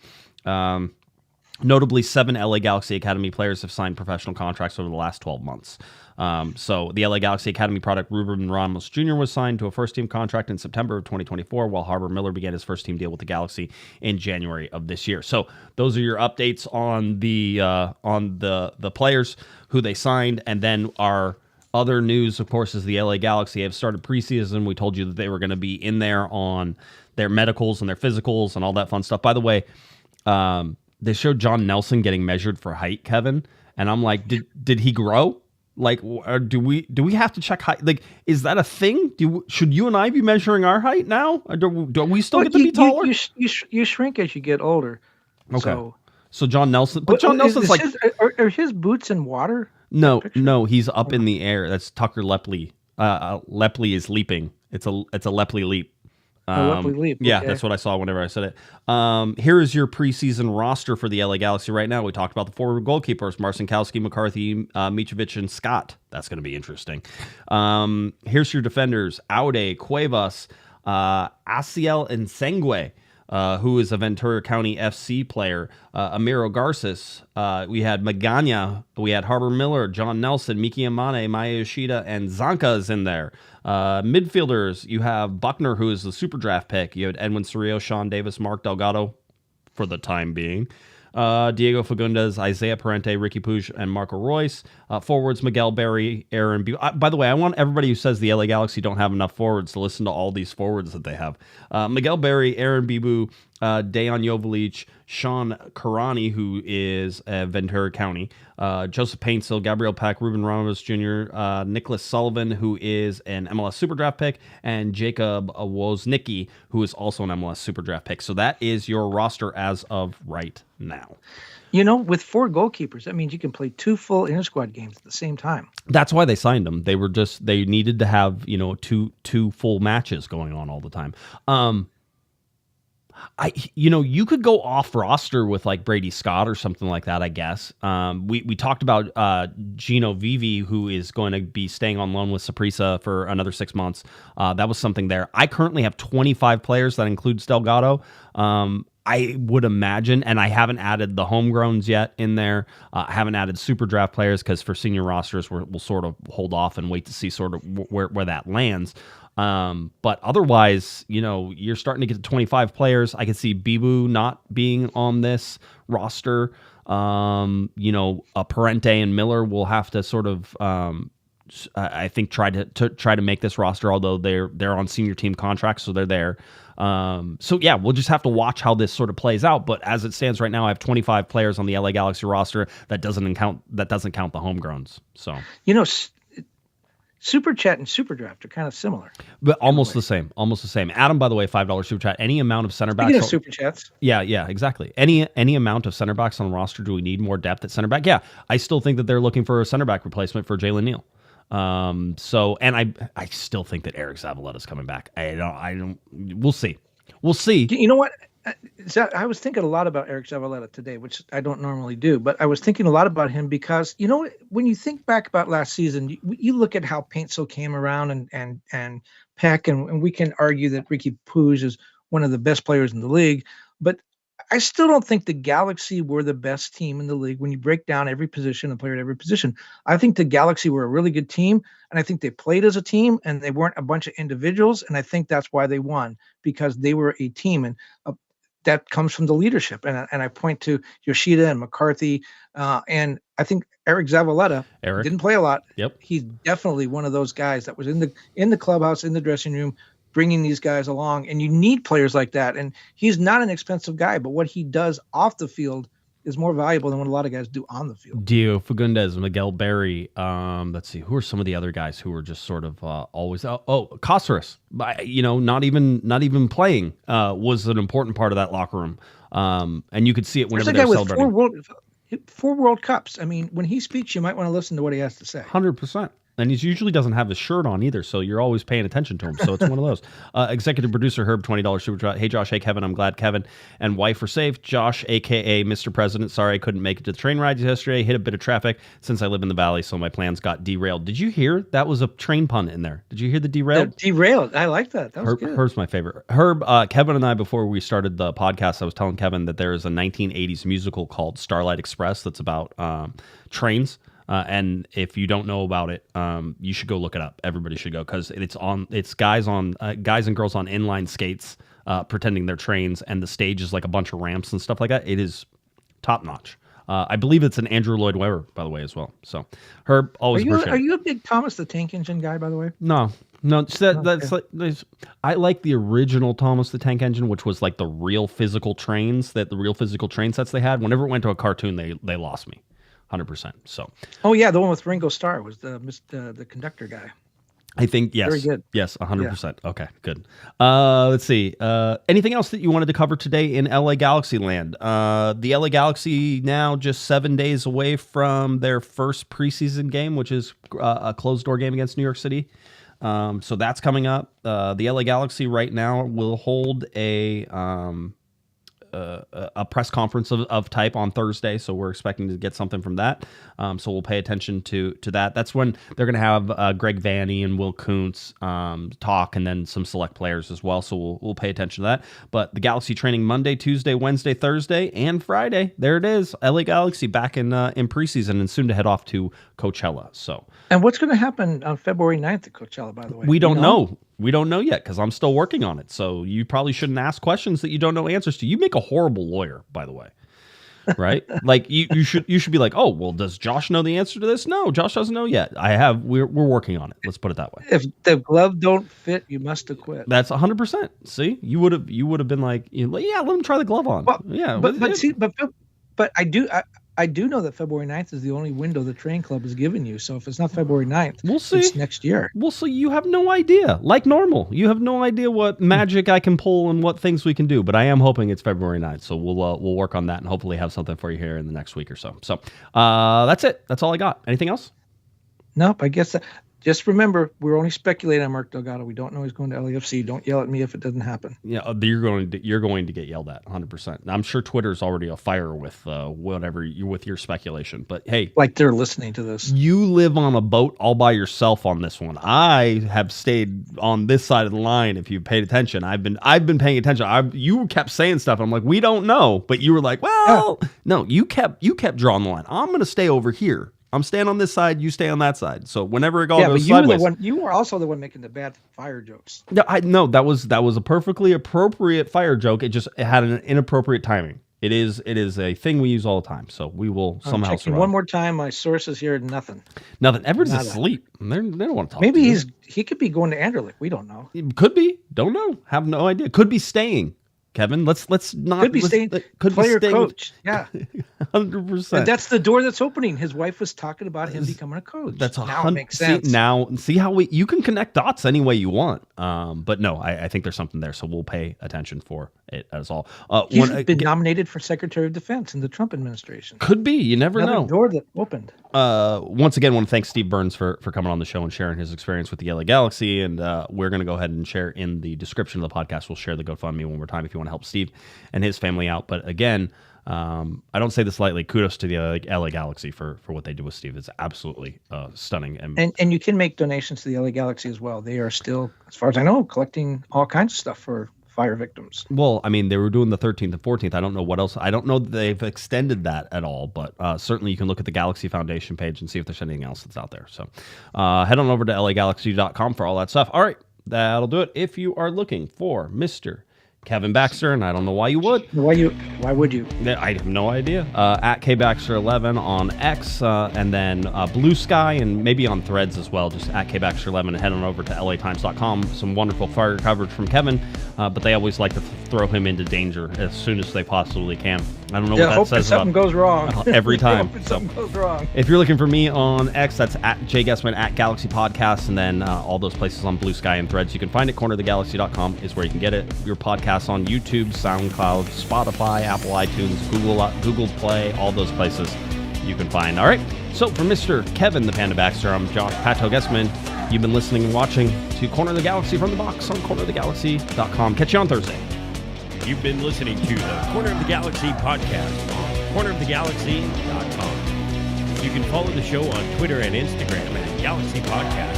Notably, 7 LA Galaxy Academy players have signed professional contracts over the last 12 months. So the LA Galaxy Academy product Ruben Ramos Jr. was signed to a first-team contract in September of 2024, while Harbour Miller began his first-team deal with the Galaxy in January of this year. So those are your updates on the players who they signed, and then our other news, of course, is the LA Galaxy have started preseason. We told you that they were going to be in there on their medicals and their physicals and all that fun stuff. By the way, they showed John Nelson getting measured for height, Kevin, and I'm like, did he grow? Like, do we have to check height? Like, is that a thing? Should you and I be measuring our height now? Or do we still get to be taller?
You shrink as you get older.
Okay. So John Nelson, but John Nelson's like,
are his boots in water?
No, he's up in the air. That's Tucker Lepley. Lepley is leaping. It's a Lepley leap.
Leap.
Yeah,
Okay.
that's what I saw whenever I said it. Here is your preseason roster for the LA Galaxy right now. We talked about the forward goalkeepers, Marcinkowski, McCarthy, Mitrovic, and Scott. That's going to be interesting. Here's your defenders, Aude, Cuevas, Asiel Nsengwe, who is a Ventura County FC player, Amiro Garces. We had Magana, we had Harbour Miller, John Nelson, Miki Amane, Maya Yoshida, and Zanka is in there. Midfielders, you have Buckner, who is the super draft pick. You had Edwin Cerrillo, Sean Davis, Mark Delgado, for the time being. Diego Fagundes, Isaiah Parente, Ricky Puig, and Marco Royce. Forwards, Miguel Berry, Aaron Bibu. By the way, I want everybody who says the LA Galaxy don't have enough forwards to listen to all these forwards that they have. Miguel Berry, Aaron Bibu, Dejan Joveljic, Sean Karani, who is Ventura County, Joseph Paintsill, Gabriel Peck, Ruben Ramos Jr., Nicholas Sullivan, who is an MLS Super Draft pick, and Jacob Woznicki, who is also an MLS Super Draft pick. So that is your roster as of right now.
With 4 goalkeepers, that means you can play 2 full inter-squad games at the same time.
That's why they signed them. They needed to have, two full matches going on all the time. You could go off roster with like Brady Scott or something like that, I guess. We talked about Gino Vivi, who is going to be staying on loan with Saprissa for another 6 months. That was something there. I currently have 25 players. That includes Delgado. I would imagine, and I haven't added the homegrowns yet in there. I haven't added super draft players because for senior rosters, we'll sort of hold off and wait to see sort of where that lands. But otherwise, you're starting to get to 25 players. I can see Bibu not being on this roster. Parente and Miller will have to sort of I think try to make this roster, although they're on senior team contracts, so they're there. So yeah, we'll just have to watch how this sort of plays out. But as it stands right now, I have 25 players on the LA Galaxy roster. That doesn't count the homegrowns. So
Super Chat and Super Draft are kind of similar,
but almost the same. Adam, by the way, $5 Super Chat. Any amount of center backs.
Super Chats. Yeah,
exactly. Any amount of center backs on the roster. Do we need more depth at center back? Yeah, I still think that they're looking for a center back replacement for Jalen Neal. I still think that Eric Zavaleta's coming back. We'll see.
You know what? I was thinking a lot about Eric Zavaleta today, which I don't normally do, but I was thinking a lot about him because, when you think back about last season, you look at how Paintsil came around and Peck, and we can argue that Ricky Puig is one of the best players in the league, but I still don't think the Galaxy were the best team in the league when you break down every position and player at every position. I think the Galaxy were a really good team, and I think they played as a team, and they weren't a bunch of individuals, and I think that's why they won, because they were a team, and that comes from the leadership. And I point to Yoshida and McCarthy, and I think Eric Zavaleta didn't play a lot.
Yep.
He's definitely one of those guys that was in the clubhouse, in the dressing room, bringing these guys along, and you need players like that. And he's not an expensive guy, but what he does off the field is more valuable than what a lot of guys do on the field.
Dio Fagundes, Miguel Berry. Let's see, who are some of the other guys who were just sort of always? Caceres, not even playing was an important part of that locker room, and you could see it whenever they're celebrating.
Four World Cups. I mean, when he speaks, you might want to listen to what he has to say.
100%. And he usually doesn't have his shirt on either, so you're always paying attention to him. So it's one of those. Executive producer Herb, $20 super chat. Hey, Josh. Hey, Kevin. I'm glad Kevin and wife are safe. Josh, a.k.a. Mr. President. Sorry I couldn't make it to the train ride yesterday. Hit a bit of traffic since I live in the valley, so my plans got derailed. Did you hear? That was a train pun in there. Did you hear the derailed?
Derailed. I like that. That was good.
Herb's my favorite. Herb, Kevin and I, before we started the podcast, I was telling Kevin that there is a 1980s musical called Starlight Express that's about trains. And if you don't know about it, you should go look it up. Everybody should go, because it's guys and girls on inline skates pretending they're trains, and the stage is like a bunch of ramps and stuff like that. It is top notch. I believe it's an Andrew Lloyd Webber, by the way, as well. So Herb, always appreciate it.
Are you a big Thomas the Tank Engine guy, by the way?
No. That's like I like the original Thomas the Tank Engine, which was like the real physical train sets they had. Whenever it went to a cartoon, they lost me. 100%. So.
Oh yeah, the one with Ringo Starr was the conductor guy.
I think yes.
Very good.
Yes, 100%. Yeah. Okay, good. Let's see. Anything else that you wanted to cover today in LA Galaxy land? The LA Galaxy now just 7 days away from their first preseason game, which is a closed door game against New York City. So that's coming up. The LA Galaxy right now will hold a press conference of type on Thursday, so we're expecting to get something from that. So we'll pay attention to that. That's when they're going to have Greg Vanney and Will Kuntz talk, and then some select players as well. So we'll pay attention to that. But the Galaxy training Monday, Tuesday, Wednesday, Thursday, and Friday. There it is. LA Galaxy back in preseason, and soon to head off to Coachella. So.
And what's going to happen on February 9th at Coachella, by the way?
We don't know. We don't know yet, because I'm still working on it. So you probably shouldn't ask questions that you don't know answers to. You make a horrible lawyer, by the way. Right? Like you should be like, oh, well, does Josh know the answer to this? No, Josh doesn't know yet. We're working on it. Let's put it that way.
If the glove don't fit, you must have quit.
That's 100%. See, you would have been like, yeah, let him try the glove on.
Well,
yeah,
but I do know that February 9th is the only window the train club has given you. So if it's not February 9th,
we'll see.
It's next year.
We'll see. You have no idea. Like normal. You have no idea what magic I can pull and what things we can do. But I am hoping it's February 9th. So we'll work on that and hopefully have something for you here in the next week or so. So that's it. That's all I got. Anything else?
Nope. I guess just remember, we're only speculating on Mark Delgado. We don't know he's going to LAFC. Don't yell at me if it doesn't happen.
Yeah, you're going to get yelled at 100%. I'm sure Twitter's already afire with with your speculation. But hey,
like they're listening to this.
You live on a boat all by yourself on this one. I have stayed on this side of the line. If you paid attention, I've been paying attention. You kept saying stuff. I'm like, we don't know, but you were like, well, no. You kept drawing the line. I'm going to stay over here. I'm staying on this side, you stay on that side. So whenever it goes sideways.
You were also the one making the bad fire jokes.
No, that was a perfectly appropriate fire joke. It had an inappropriate timing. It is a thing we use all the time, so we will somehow
checking
survive.
one more time. My sources here, nothing.
Everyone's
Nada.
asleep. They don't want to talk.
Maybe
to
he could be going to Anderlecht. We don't know.
you. Could be. Don't know. Have no idea. Could be staying. Kevin, let's not.
Could be staying. Player coach. Yeah,
100%.
and that's the door that's opening. His wife was talking about him becoming a coach.
That's
now it makes sense.
See how you can connect dots any way you want. But no, I think there's something there, so we'll pay attention for it as all.
He's been nominated for Secretary of Defense in the Trump administration.
Could be. You never
Another
know.
door that opened.
Once again, I want to thank Steve Burns for coming on the show and sharing his experience with the LA Galaxy. And we're going to go ahead and share in the description of the podcast. We'll share the GoFundMe one more time if you want to help Steve and his family out. But again, I don't say this lightly. Kudos to the LA Galaxy for what they do with Steve. It's absolutely stunning.
And you can make donations to the LA Galaxy as well. They are still, as far as I know, collecting all kinds of stuff for fire victims.
Well, I mean, they were doing the 13th and 14th. I don't know what else. I don't know that they've extended that at all, but certainly you can look at the Galaxy Foundation page and see if there's anything else that's out there. So head on over to lagalaxy.com for all that stuff. All right, that'll do it. If you are looking for Mr. Kevin Baxter, and I don't know why you would.
Why would you?
I have no idea. At KBaxter11 on X, and then Blue Sky, and maybe on Threads as well. Just at KBaxter11, and head on over to LATimes.com. Some wonderful fire coverage from Kevin, but they always like to throw him into danger as soon as they possibly can. I don't know what that says
something goes wrong
every time.
Something goes wrong.
If you're looking for me on X, that's at Guesman, at Galaxy Podcast, and then all those places on Blue Sky and Threads. You can find it. Cornerofthegalaxy.com is where you can get it. Your podcasts on YouTube, SoundCloud, Spotify, Apple iTunes, Google Play, all those places you can find. All right. So for Mr. Kevin the Panda Baxter, I'm Josh Pato Guesman. You've been listening and watching to Corner of the Galaxy from the box on cornerofthegalaxy.com. Catch you on Thursday.
You've been listening to the Corner of the Galaxy podcast on cornerofthegalaxy.com. You can follow the show on Twitter and Instagram at Galaxy Podcast.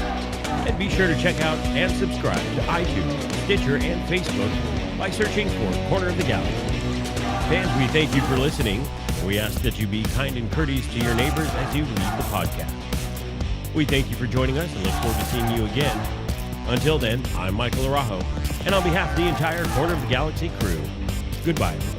And be sure to check out and subscribe to iTunes, Stitcher, and Facebook by searching for Corner of the Galaxy. Fans, we thank you for listening. We ask that you be kind and courteous to your neighbors as you leave the podcast. We thank you for joining us and look forward to seeing you again. Until then, I'm Michael Araujo, and on behalf of the entire Corner of the Galaxy crew, goodbye, everybody.